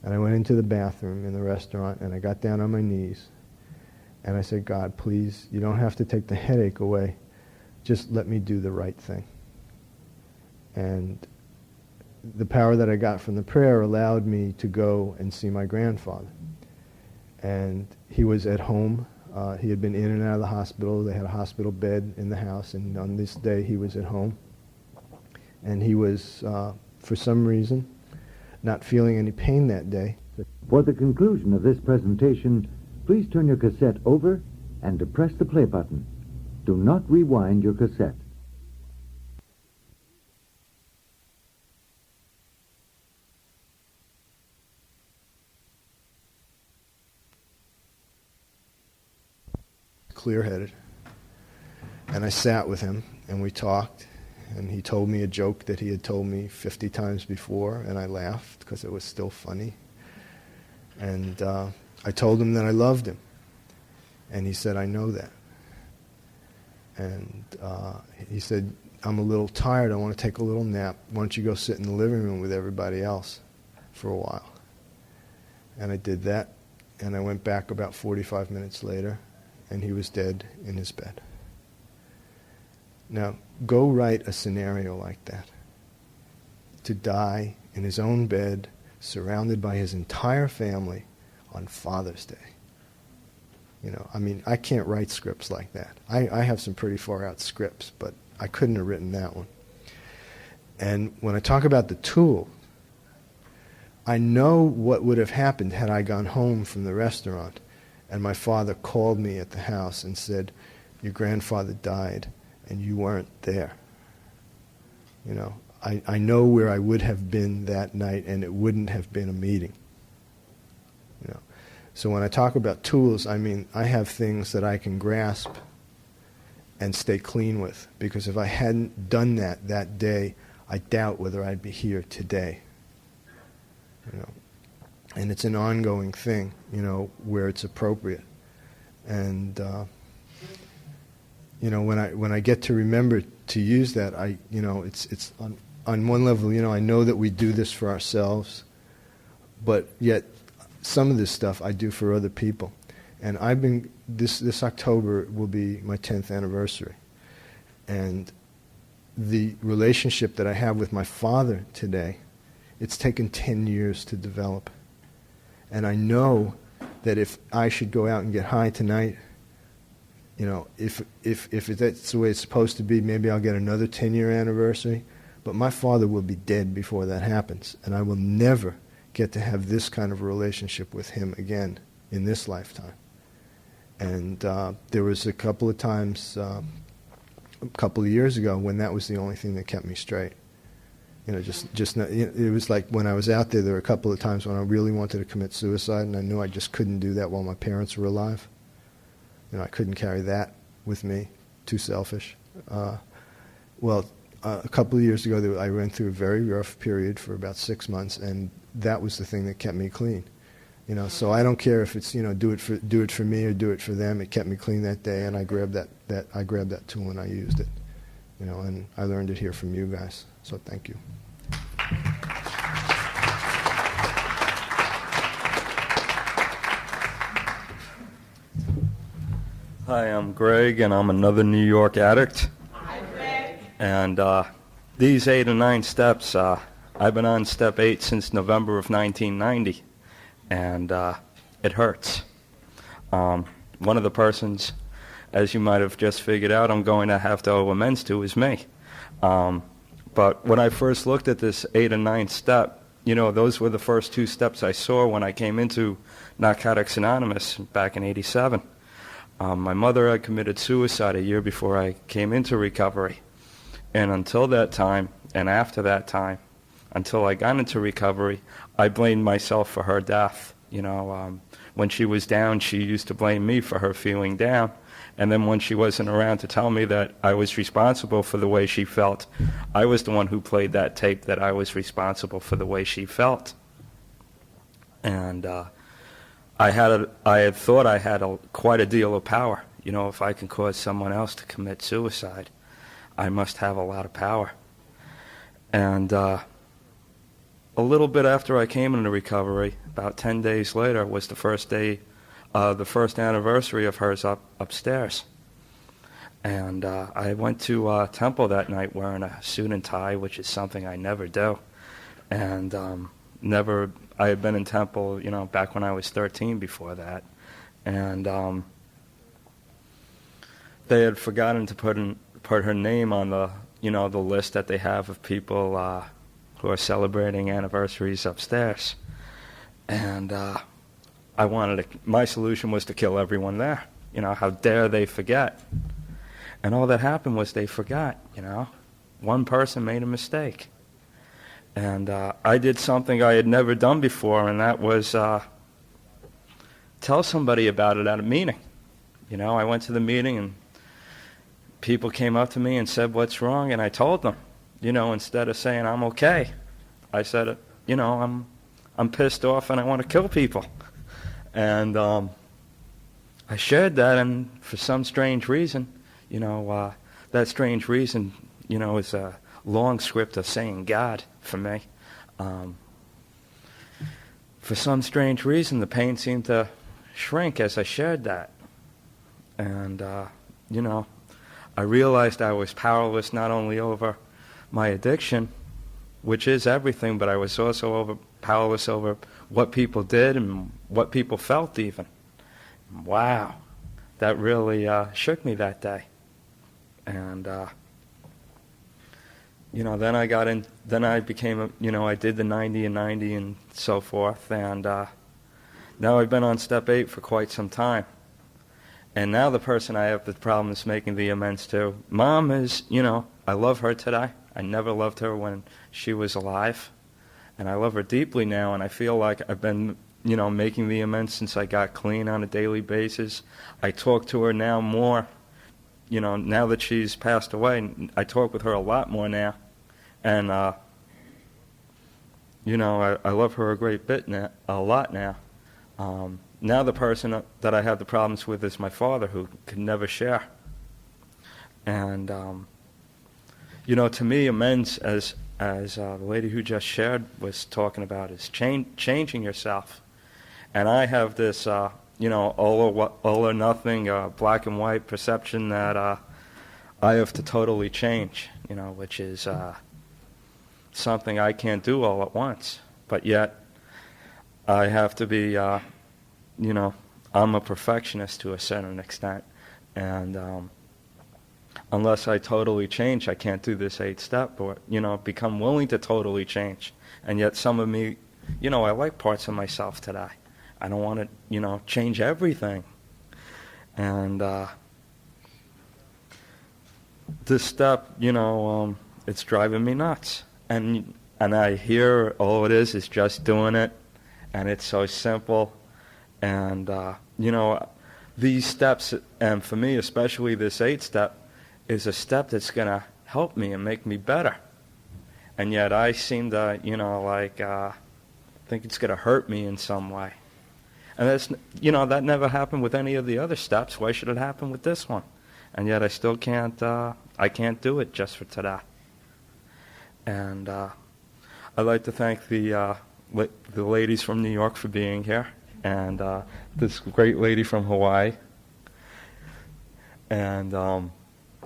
And I went into the bathroom in the restaurant, and I got down on my knees, and I said, God, please, you don't have to take the headache away. Just let me do the right thing. And the power that I got from the prayer allowed me to go and see my grandfather. And he was at home. He had been in and out of the hospital. They had a hospital bed in the house, and on this day he was at home. And he was, for some reason, not feeling any pain that day.
For the conclusion of this presentation, please turn your cassette over and depress the play button. Do not rewind your cassette.
clear-headed. And I sat with him, and we talked, and he told me a joke that he had told me 50 times before, and I laughed because it was still funny. And I told him that I loved him. And he said, I know that. And he said, I'm a little tired. I want to take a little nap. Why don't you go sit in the living room with everybody else for a while? And I did that. And I went back about 45 minutes later, and he was dead in his bed. Now, go write a scenario like that. To die in his own bed, surrounded by his entire family on Father's Day. You know, I mean, I can't write scripts like that. I have some pretty far out scripts, but I couldn't have written that one. And when I talk about the tool, I know what would have happened had I gone home from the restaurant and my father called me at the house and said, your grandfather died and you weren't there. You know, I know where I would have been that night, and it wouldn't have been a meeting. You know, so when I talk about tools, I mean I have things that I can grasp and stay clean with, because if I hadn't done that day, I doubt whether I'd be here today. You know, and it's an ongoing thing, you know, where it's appropriate. And you know, when I get to remember to use that, you know, it's on one level, you know, I know that we do this for ourselves, but yet some of this stuff I do for other people. And I've been, this October will be my 10th anniversary. And the relationship that I have with my father today, it's taken 10 years to develop. And I know that if I should go out and get high tonight, you know, if that's the way it's supposed to be, maybe I'll get another 10-year anniversary. But my father will be dead before that happens, and I will never get to have this kind of a relationship with him again in this lifetime. And there was a couple of times, a couple of years ago, when that was the only thing that kept me straight. You know, just not, you know, it was like when I was out there were a couple of times when I really wanted to commit suicide, and I knew I just couldn't do that while my parents were alive. You know, I couldn't carry that with me. Too selfish. A couple of years ago, I went through a very rough period for about 6 months, and that was the thing that kept me clean. You know, so I don't care if it's, you know, do it for me or do it for them. It kept me clean that day, and I grabbed that tool and I used it. You know, and I learned it here from you guys. So thank you.
Hi, I'm Greg, and I'm another New York addict. And these 8 or 9 steps, I've been on step 8 since November of 1990, and it hurts. One of the persons, as you might have just figured out, I'm going to have to owe amends to is me. But when I first looked at this 8 or 9 step, you know, those were the first 2 steps I saw when I came into Narcotics Anonymous back in '87. My mother had committed suicide a year before I came into recovery. And until that time, and after that time, until I got into recovery, I blamed myself for her death. You know, when she was down, she used to blame me for her feeling down. And then when she wasn't around to tell me that I was responsible for the way she felt, I was the one who played that tape that I was responsible for the way she felt. And I had thought I had quite a deal of power. You know, if I can cause someone else to commit suicide, I must have a lot of power. And a little bit after I came into recovery, about 10 days later, was the first day, the first anniversary of hers upstairs. And I went to Temple that night wearing a suit and tie, which is something I never do. And I had been in Temple, you know, back when I was 13 before that. And they had forgotten to put her name on the, you know, the list that they have of people who are celebrating anniversaries upstairs. And my solution was to kill everyone there. You know, how dare they forget? And all that happened was they forgot, you know. One person made a mistake. And I did something I had never done before, and that was tell somebody about it at a meeting. You know, I went to the meeting and people came up to me and said, "What's wrong?" And I told them, you know, instead of saying I'm okay, I said, you know, I'm pissed off and I want to kill people. And I shared that, and for some strange reason, you know, that strange reason, you know, is a long script of saying God for me. For some strange reason, the pain seemed to shrink as I shared that. And, you know, I realized I was powerless not only over my addiction, which is everything, but I was also powerless over what people did and what people felt even. Wow, that really shook me that day. And, you know, then I became, you know, I did the 90 and 90 and so forth, and now I've been on step 8 for quite some time. And now the person I have the problem is making the amends to. Mom is, you know, I love her today. I never loved her when she was alive. And I love her deeply now, and I feel like I've been, you know, making the amends since I got clean on a daily basis. I talk to her now more, you know, now that she's passed away. I talk with her a lot more now. And, you know, I love her a lot now. Now the person that I have the problems with is my father, who could never share. And, you know, to me, amends, as the lady who just shared was talking about, is changing yourself. And I have this, you know, all or nothing, black and white perception that I have to totally change, you know, which is something I can't do all at once. But yet, I have to be, you know, I'm a perfectionist to a certain extent. And unless I totally change, I can't do this 8-step or, you know, become willing to totally change. And yet some of me, you know, I like parts of myself today. I don't want to, you know, change everything. And this step, you know, it's driving me nuts. And I hear, oh, it is just doing it. And it's so simple. And, you know, these steps, and for me especially this 8-step, is a step that's going to help me and make me better. And yet I seem to, you know, like, think it's going to hurt me in some way. And that's, you know, that never happened with any of the other steps. Why should it happen with this one? And yet I still can't, I can't do it just for today. And I'd like to thank the ladies from New York for being here. And this great lady from Hawaii. And,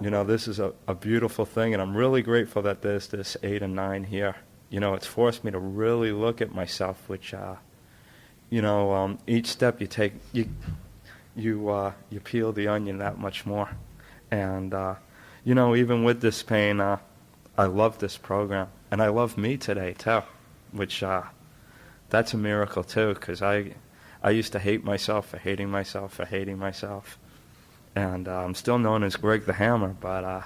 you know, this is a beautiful thing, and I'm really grateful that there's this 8 and 9 here. You know, it's forced me to really look at myself, which, you know, each step you take, you peel the onion that much more. And, you know, even with this pain, I love this program. And I love me today, too, which, that's a miracle, too, because I used to hate myself for hating myself for hating myself. And I'm still known as Greg the Hammer, but,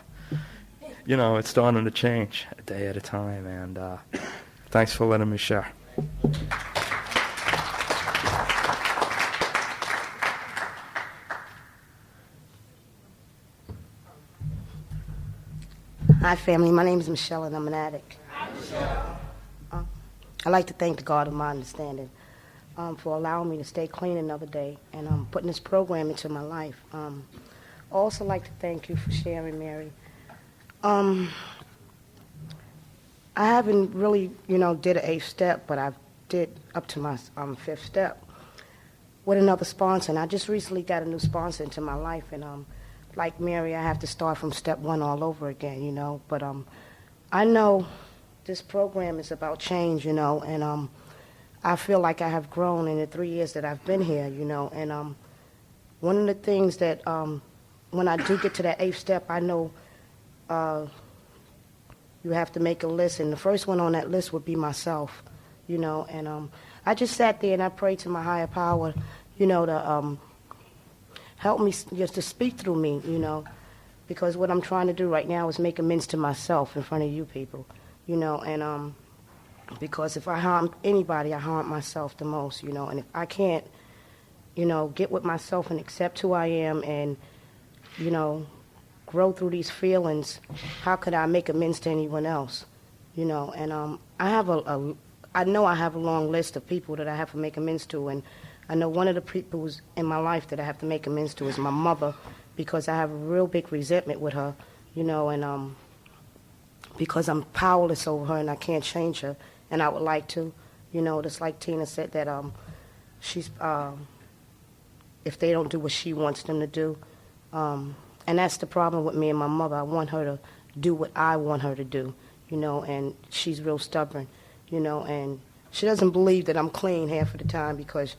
you know, it's starting to change a day at a time. And thanks for letting me share.
Hi, family. My name is Michelle, and I'm an addict. Hi, Michelle. I'd like to thank the God of my understanding for allowing me to stay clean another day and putting this program into my life. I also like to thank you for sharing, Mary. I haven't really, you know, did an 8th step, but I did up to my 5th step with another sponsor. And I just recently got a new sponsor into my life, and like Mary, I have to start from step 1 all over again, you know. But I know this program is about change, you know, and I feel like I have grown in the 3 years that I've been here, you know. And one of the things that when I do get to that 8th step, I know you have to make a list, and the first one on that list would be myself, you know. And I just sat there and I prayed to my higher power, you know, to help me just to speak through me, you know, because what I'm trying to do right now is make amends to myself in front of you people, you know. And because if I harm anybody, I harm myself the most, you know. And if I can't get with myself and accept who I am and, grow through these feelings. How could I make amends to anyone else? And I have I know I have a long list of people that I have to make amends to, and I know one of the people in my life that I have to make amends to is my mother, because I have a real big resentment with her, and because I'm powerless over her and I can't change her, and I would like to, just like Tina said, that she's, if they don't do what she wants them to do, and that's the problem with me and my mother. I want her to do what I want her to do, and she's real stubborn, and she doesn't believe that I'm clean half of the time because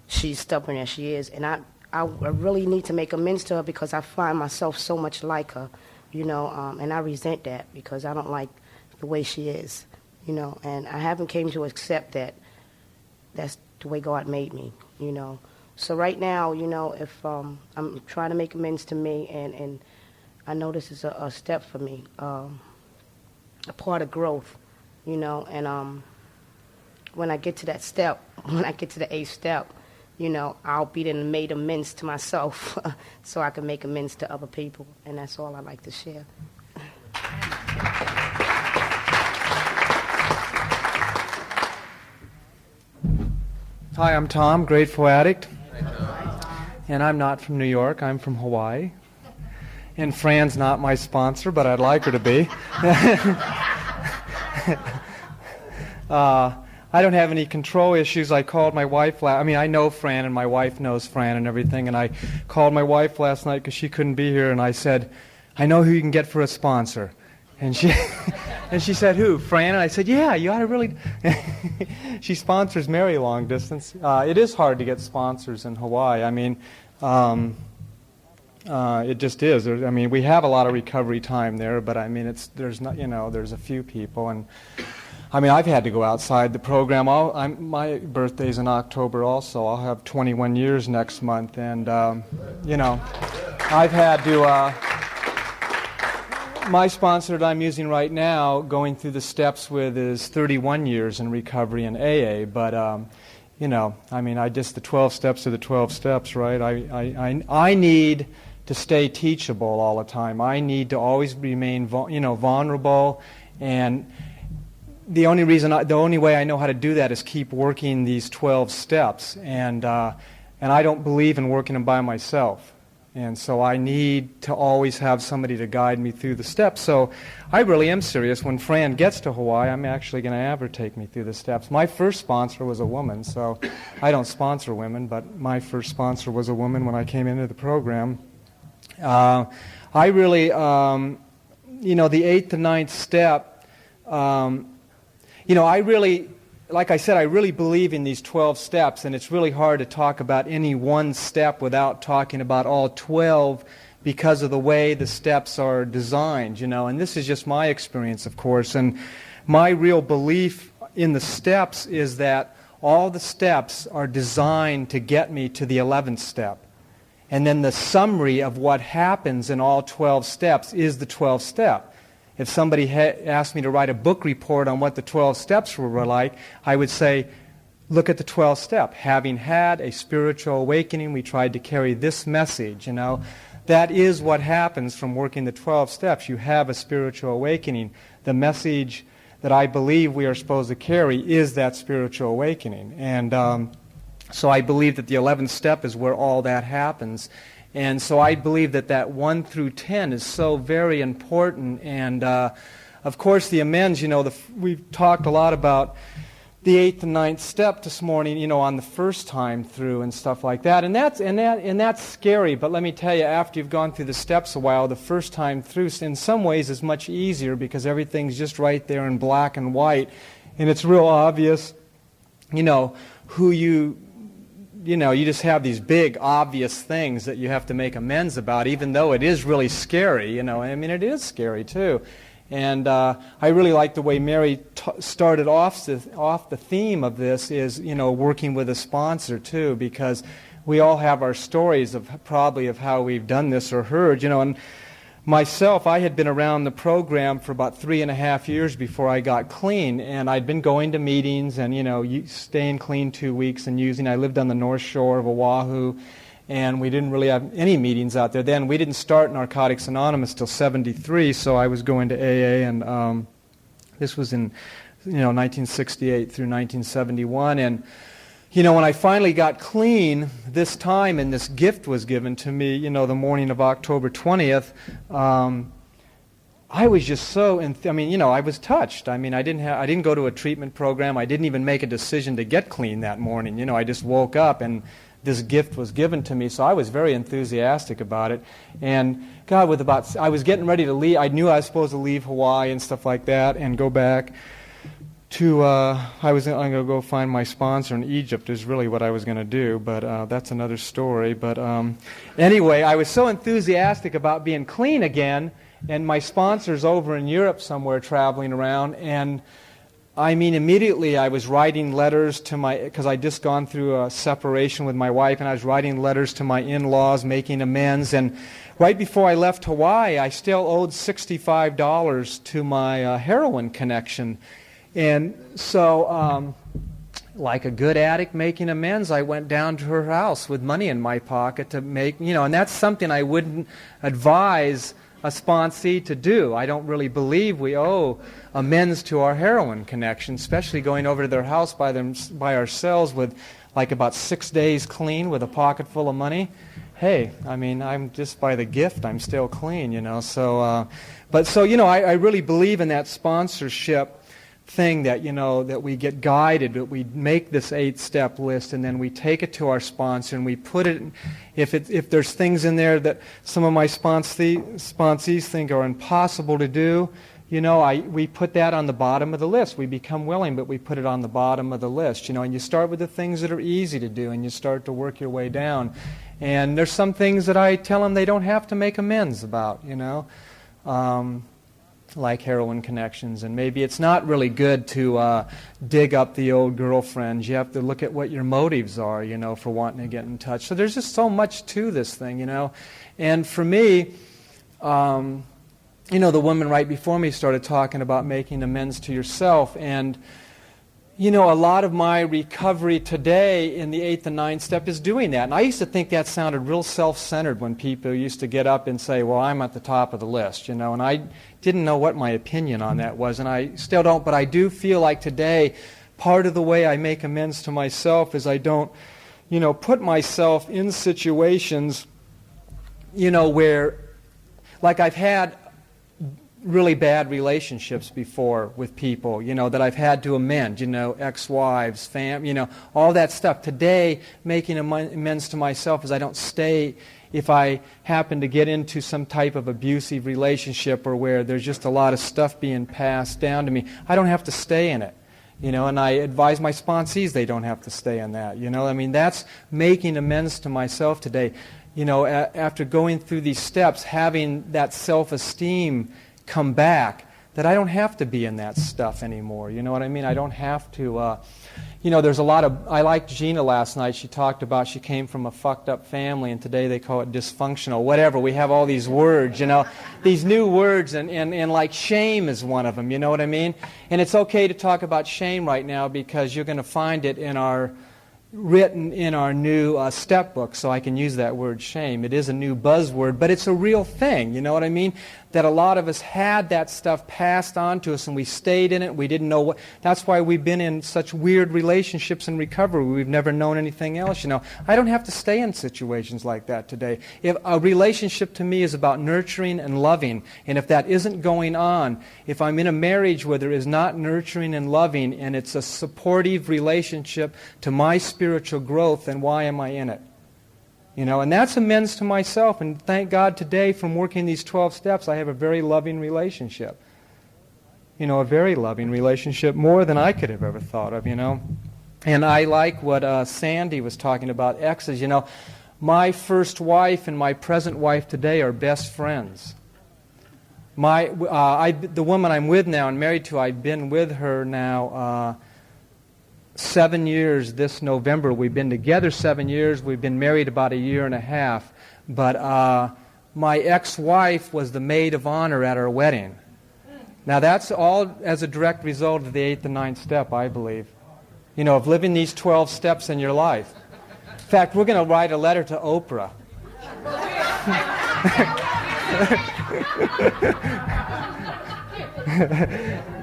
she's stubborn as she is, and I really need to make amends to her because I find myself so much like her, and I resent that because I don't like the way she is, and I haven't came to accept that that's the way God made me, So right now, if I'm trying to make amends to me, and I know this is a step for me, a part of growth, and when I get to that step, when I get to the 8th step, I'll be then made amends to myself so I can make amends to other people, and that's all I like to share.
Hi, I'm Tom, Grateful Addict. And I'm not from New York, I'm from Hawaii. And Fran's not my sponsor, but I'd like her to be. I don't have any control issues. I called my wife I know Fran, and my wife knows Fran and everything, and I called my wife last night because she couldn't be here, and I said, I know who you can get for a sponsor. And she and she said, who, Fran? And I said, yeah, you ought to really... She sponsors Mary long distance. It is hard to get sponsors in Hawaii. It just is. We have a lot of recovery time there, but there's a few people, and I've had to go outside the program. My birthday's in October also. I'll have 21 years next month, and I've had to. My sponsor that I'm using right now, going through the steps with, is 31 years in recovery in AA. But the 12 steps are the 12 steps, right? I need to stay teachable all the time. I need to always remain, vulnerable, and the only way I know how to do that is keep working these 12 steps, and I don't believe in working them by myself. And so I need to always have somebody to guide me through the steps. So I really am serious. When Fran gets to Hawaii, I'm actually going to have her take me through the steps. My first sponsor was a woman, so I don't sponsor women, but my first sponsor was a woman when I came into the program. I really, the 8th to 9th step, like I said, I really believe in these 12 steps, and it's really hard to talk about any one step without talking about all 12 because of the way the steps are designed, and this is just my experience, of course, and my real belief in the steps is that all the steps are designed to get me to the 11th step, and then the summary of what happens in all 12 steps is the 12th step. If somebody asked me to write a book report on what the 12 steps were like, I would say, look at the 12th step. Having had a spiritual awakening, we tried to carry this message, That is what happens from working the 12 steps. You have a spiritual awakening. The message that I believe we are supposed to carry is that spiritual awakening. And so I believe that the 11th step is where all that happens. And so I believe that 1 through 10 is so very important. And of course the amends, we've talked a lot about the 8th and 9th step this morning, on the first time through and stuff like that. And that's scary, but let me tell you, after you've gone through the steps a while, the first time through in some ways is much easier because everything's just right there in black and white. And it's real obvious, who you just have these big, obvious things that you have to make amends about, even though it is really scary, it is scary, too. And I really like the way Mary started off the theme of this is, working with a sponsor, too, because we all have our stories of how we've done this or heard, and myself, I had been around the program for about 3.5 years before I got clean, and I'd been going to meetings and, staying clean 2 weeks and using. I lived on the North Shore of Oahu, and we didn't really have any meetings out there then. We didn't start Narcotics Anonymous till 73, so I was going to AA, and this was in 1968 through 1971, and when I finally got clean this time and this gift was given to me, the morning of October 20th, I was just so, I was touched. I didn't go to a treatment program. I didn't even make a decision to get clean that morning. I just woke up and this gift was given to me, so I was very enthusiastic about it. And God, I was getting ready to leave. I knew I was supposed to leave Hawaii and stuff like that and go back to, I'm going to go find my sponsor in Egypt is really what I was going to do, but that's another story. But anyway, I was so enthusiastic about being clean again, and my sponsor's over in Europe somewhere traveling around, and immediately I was writing letters to because I'd just gone through a separation with my wife, and I was writing letters to my in-laws, making amends, and right before I left Hawaii, I still owed $65 to my heroin connection. And so, like a good addict making amends, I went down to her house with money in my pocket to make, and that's something I wouldn't advise a sponsee to do. I don't really believe we owe amends to our heroin connection, especially going over to their house by ourselves with like about 6 days clean with a pocket full of money. Hey, I'm just by the gift, I'm still clean, So, I really believe in that sponsorship thing that that we get guided, that we make this 8-step list and then we take it to our sponsor and we put it if there's things in there that some of my sponsees think are impossible to do, we put that on the bottom of the list. We become willing, but we put it on the bottom of the list, and you start with the things that are easy to do and you start to work your way down. And there's some things that I tell them they don't have to make amends about, like heroin connections, and maybe it's not really good to dig up the old girlfriends. You have to look at what your motives are, for wanting to get in touch. So there's just so much to this thing, And for me, the woman right before me started talking about making amends to yourself, and a lot of my recovery today in the 8th and 9th step is doing that. And I used to think that sounded real self-centered when people used to get up and say, well, I'm at the top of the list, and I didn't know what my opinion on that was, and I still don't, but I do feel like today part of the way I make amends to myself is I don't, put myself in situations, where, like I've had really bad relationships before with people, that I've had to amend, ex-wives, all that stuff. Today, making amends to myself is I don't stay if I happen to get into some type of abusive relationship or where there's just a lot of stuff being passed down to me. I don't have to stay in it, and I advise my sponsees they don't have to stay in that, that's making amends to myself today. After going through these steps, having that self-esteem come back, that I don't have to be in that stuff anymore. You know what I mean? I don't have to, there's a lot of, I liked Gina last night. She talked about she came from a fucked up family, and today they call it dysfunctional, whatever. We have all these words, these new words, and like shame is one of them, you know what I mean? And it's okay to talk about shame right now because you're going to find it written in our new step book, so I can use that word shame. It is a new buzzword, but it's a real thing, you know what I mean? That a lot of us had that stuff passed on to us and we stayed in it, we didn't know what. That's why we've been in such weird relationships in recovery. We've never known anything else, I don't have to stay in situations like that today. If a relationship to me is about nurturing and loving, and if that isn't going on, if I'm in a marriage where there is not nurturing and loving and it's a supportive relationship to my spiritual growth, then why am I in it? And that's amends to myself. And thank God today from working these 12 steps, I have a very loving relationship. A very loving relationship, more than I could have ever thought of, And I like what Sandy was talking about, exes. My first wife and my present wife today are best friends. The woman I'm with now and married to, I've been with her now 7 years this November. We've been together 7 years. We've been married about 1.5 years. But my ex-wife was the maid of honor at our wedding. Now that's all as a direct result of the 8th and 9th step, I believe. You know, of living these 12 steps in your life. In fact, we're going to write a letter to Oprah.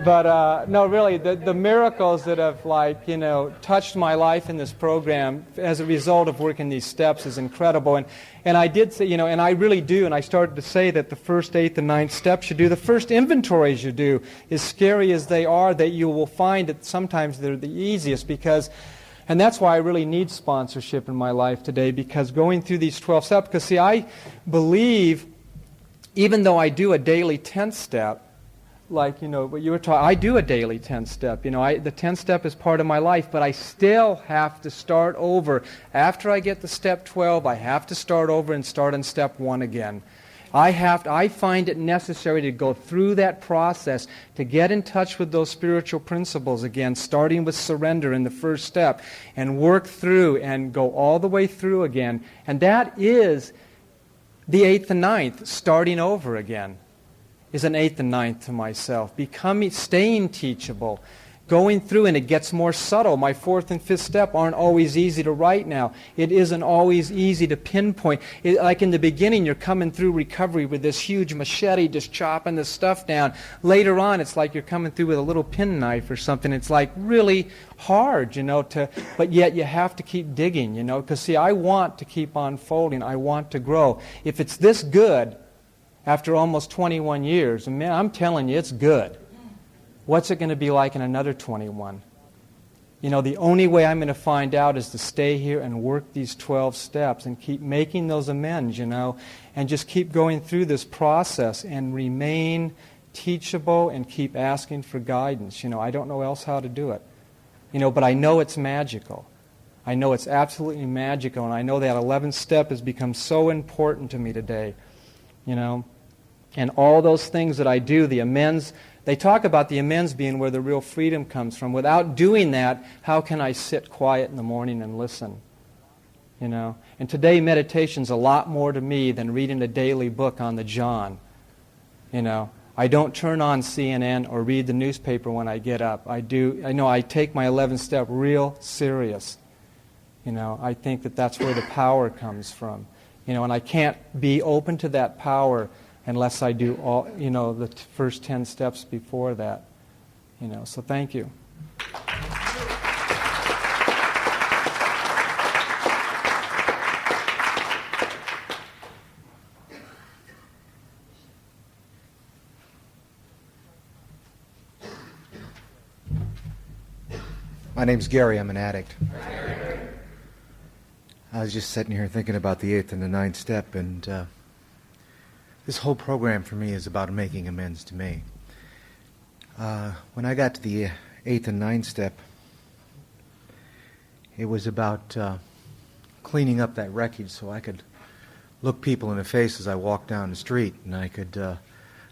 But no, really, the miracles that have, like, you know, touched my life in this program as a result of working these steps is incredible. And I did say, you know, and I really do, and I started to say that the first 8th and 9th steps you do, the first inventories you do, as scary as they are, that you will find that sometimes they're the easiest, because, and that's why I really need sponsorship in my life today, because going through these 12 steps, because see, I believe, even though I do a daily 10th step, like, you know, what you were talking, I do a daily 10th step. You know, the 10th step is part of my life, but I still have to start over. After I get to step 12, I have to start over and start on step 1 again. I find it necessary to go through that process to get in touch with those spiritual principles again, starting with surrender in the first step, and work through and go all the way through again. And that is the 8th and 9th, starting over again. Is an 8th and 9th to myself. Staying teachable, going through, and it gets more subtle. My 4th and 5th step aren't always easy to write now. It isn't always easy to pinpoint. Like in the beginning, you're coming through recovery with this huge machete just chopping this stuff down. Later on, it's like you're coming through with a little penknife or something. It's like really hard, you know, but yet you have to keep digging, you know, because see, I want to keep unfolding. I want to grow. If it's this good, after almost 21 years, and man, I'm telling you, it's good. What's it going to be like in another 21? You know, the only way I'm going to find out is to stay here and work these 12 steps and keep making those amends, you know, and just keep going through this process and remain teachable and keep asking for guidance. You know, I don't know else how to do it. You know, but I know it's magical. I know it's absolutely magical, and I know that 11th step has become so important to me today, you know. And all those things that I do, the amends, they talk about the amends being where the real freedom comes from. Without doing that, how can I sit quiet in the morning and listen? You know? And today, meditation's a lot more to me than reading a daily book on the John. You know? I don't turn on CNN or read the newspaper when I get up. I know I take my 11th step real serious. You know? I think that that's where the power comes from. You know? And I can't be open to that power unless I do all, you know, the first 10 steps before that. You know, so thank you.
My name's Gary. I'm an addict. I was just sitting here thinking about the 8th and the 9th step, and this whole program for me is about making amends to me. When I got to the 8th and 9th step, it was about cleaning up that wreckage so I could look people in the face as I walked down the street, and I could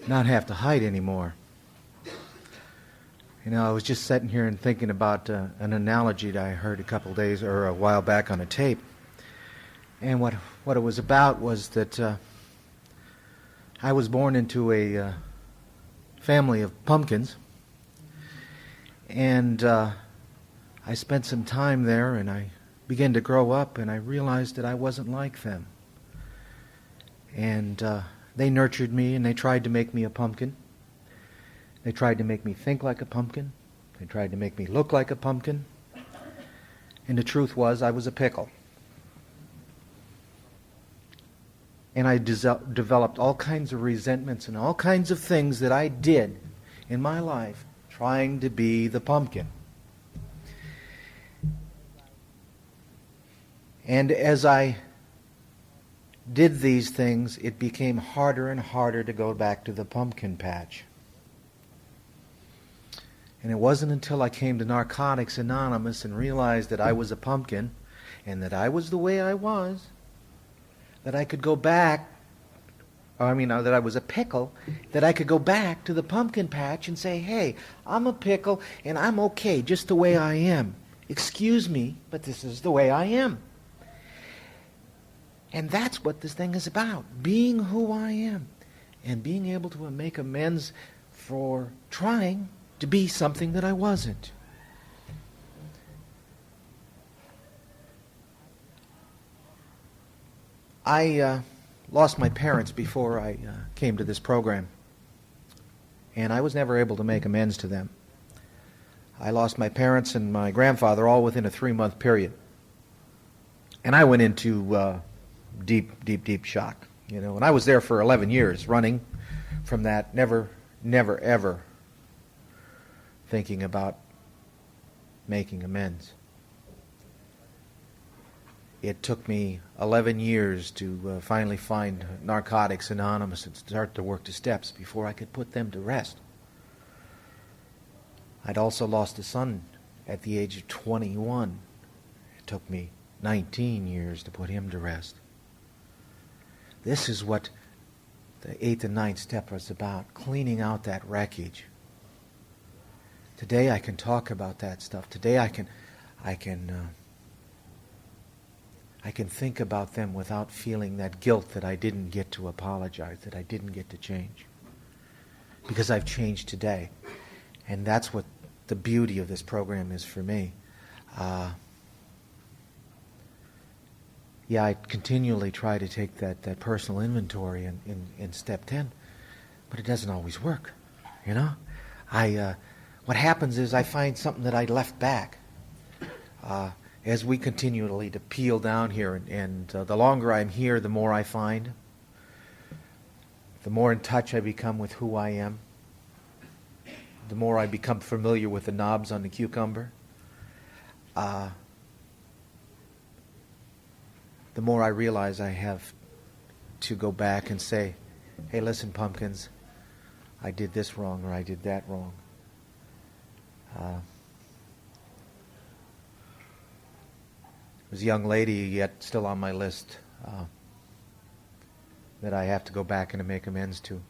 not have to hide anymore. You know, I was just sitting here and thinking about an analogy that I heard a while back on a tape. And what it was about was that I was born into a family of pumpkins, and I spent some time there, and I began to grow up, and I realized that I wasn't like them. And they nurtured me, and they tried to make me a pumpkin. They tried to make me think like a pumpkin. They tried to make me look like a pumpkin. And the truth was, I was a pickle. And I developed all kinds of resentments and all kinds of things that I did in my life trying to be the pumpkin. And as I did these things, it became harder and harder to go back to the pumpkin patch. And it wasn't until I came to Narcotics Anonymous and realized that I was a pumpkin and that I was the way I was, that I could go back, that I was a pickle, that I could go back to the pumpkin patch and say, hey, I'm a pickle and I'm okay just the way I am. Excuse me, but this is the way I am. And that's what this thing is about, being who I am and being able to make amends for trying to be something that I wasn't. I lost my parents before I came to this program, and I was never able to make amends to them. I lost my parents and my grandfather all within a 3-month period. And I went into deep shock, you know. And I was there for 11 years, running from that, never, ever thinking about making amends. It took me 11 years to finally find Narcotics Anonymous and start to work the steps before I could put them to rest. I'd also lost a son at the age of 21. It took me 19 years to put him to rest. This is what the 8th and 9th step was about, cleaning out that wreckage. Today I can talk about that stuff. Today I can think about them without feeling that guilt that I didn't get to apologize, that I didn't get to change. Because I've changed today. And that's what the beauty of this program is for me. I continually try to take that personal inventory in step 10, but it doesn't always work, you know? What happens is I find something that I left back. As we continually to peel down here, and the longer I'm here, the more I find, the more in touch I become with who I am, the more I become familiar with the knobs on the cucumber, the more I realize I have to go back and say, hey, listen, pumpkins, I did this wrong or I did that wrong. There's a young lady yet still on my list that I have to go back and make amends to.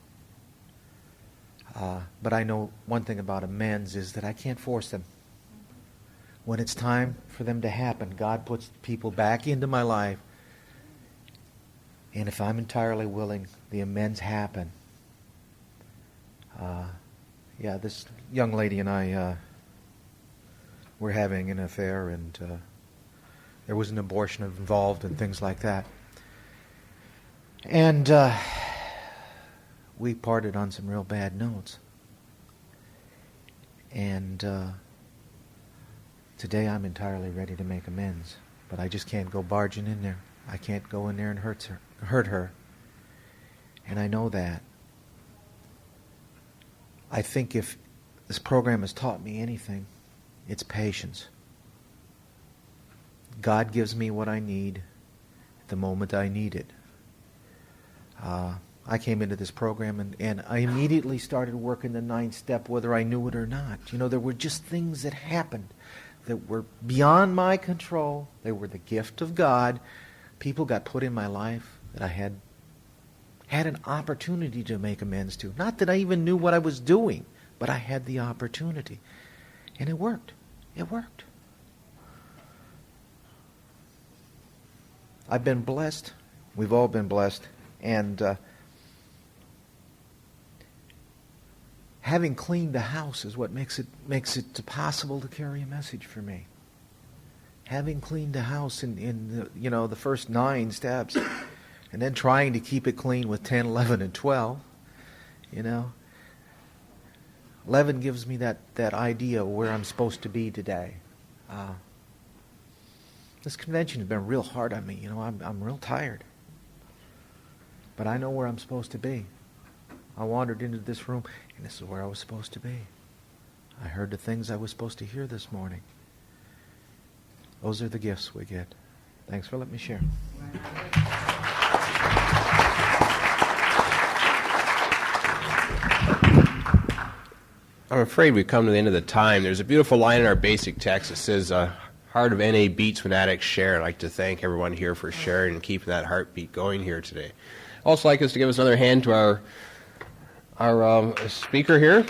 But I know one thing about amends is that I can't force them. When it's time for them to happen, God puts people back into my life. And if I'm entirely willing, the amends happen. This young lady and I were having an affair, and there was an abortion involved and things like that. And we parted on some real bad notes. And today I'm entirely ready to make amends. But I just can't go barging in there. I can't go in there and hurt her. And I know that. I think if this program has taught me anything, it's patience. God gives me what I need at the moment I need it. I came into this program and I immediately started working the 9th step whether I knew it or not. You know, there were just things that happened that were beyond my control. They were the gift of God. People got put in my life that I had an opportunity to make amends to. Not that I even knew what I was doing, but I had the opportunity. And it worked. It worked. I've been blessed. We've all been blessed. And having cleaned the house is what makes it possible to carry a message for me. Having cleaned the house in the first 9 steps, and then trying to keep it clean with 10, 11, and 12, 11 gives me that idea of where I'm supposed to be today. This convention has been real hard on me. I'm real tired. But I know where I'm supposed to be. I wandered into this room, and this is where I was supposed to be. I heard the things I was supposed to hear this morning. Those are the gifts we get. Thanks for letting me share.
I'm afraid we've come to the end of the time. There's a beautiful line in our basic text that says, heart of NA beats when addicts share. I'd like to thank everyone here for sharing and keeping that heartbeat going here today. Also like us to give us another hand to our speaker here.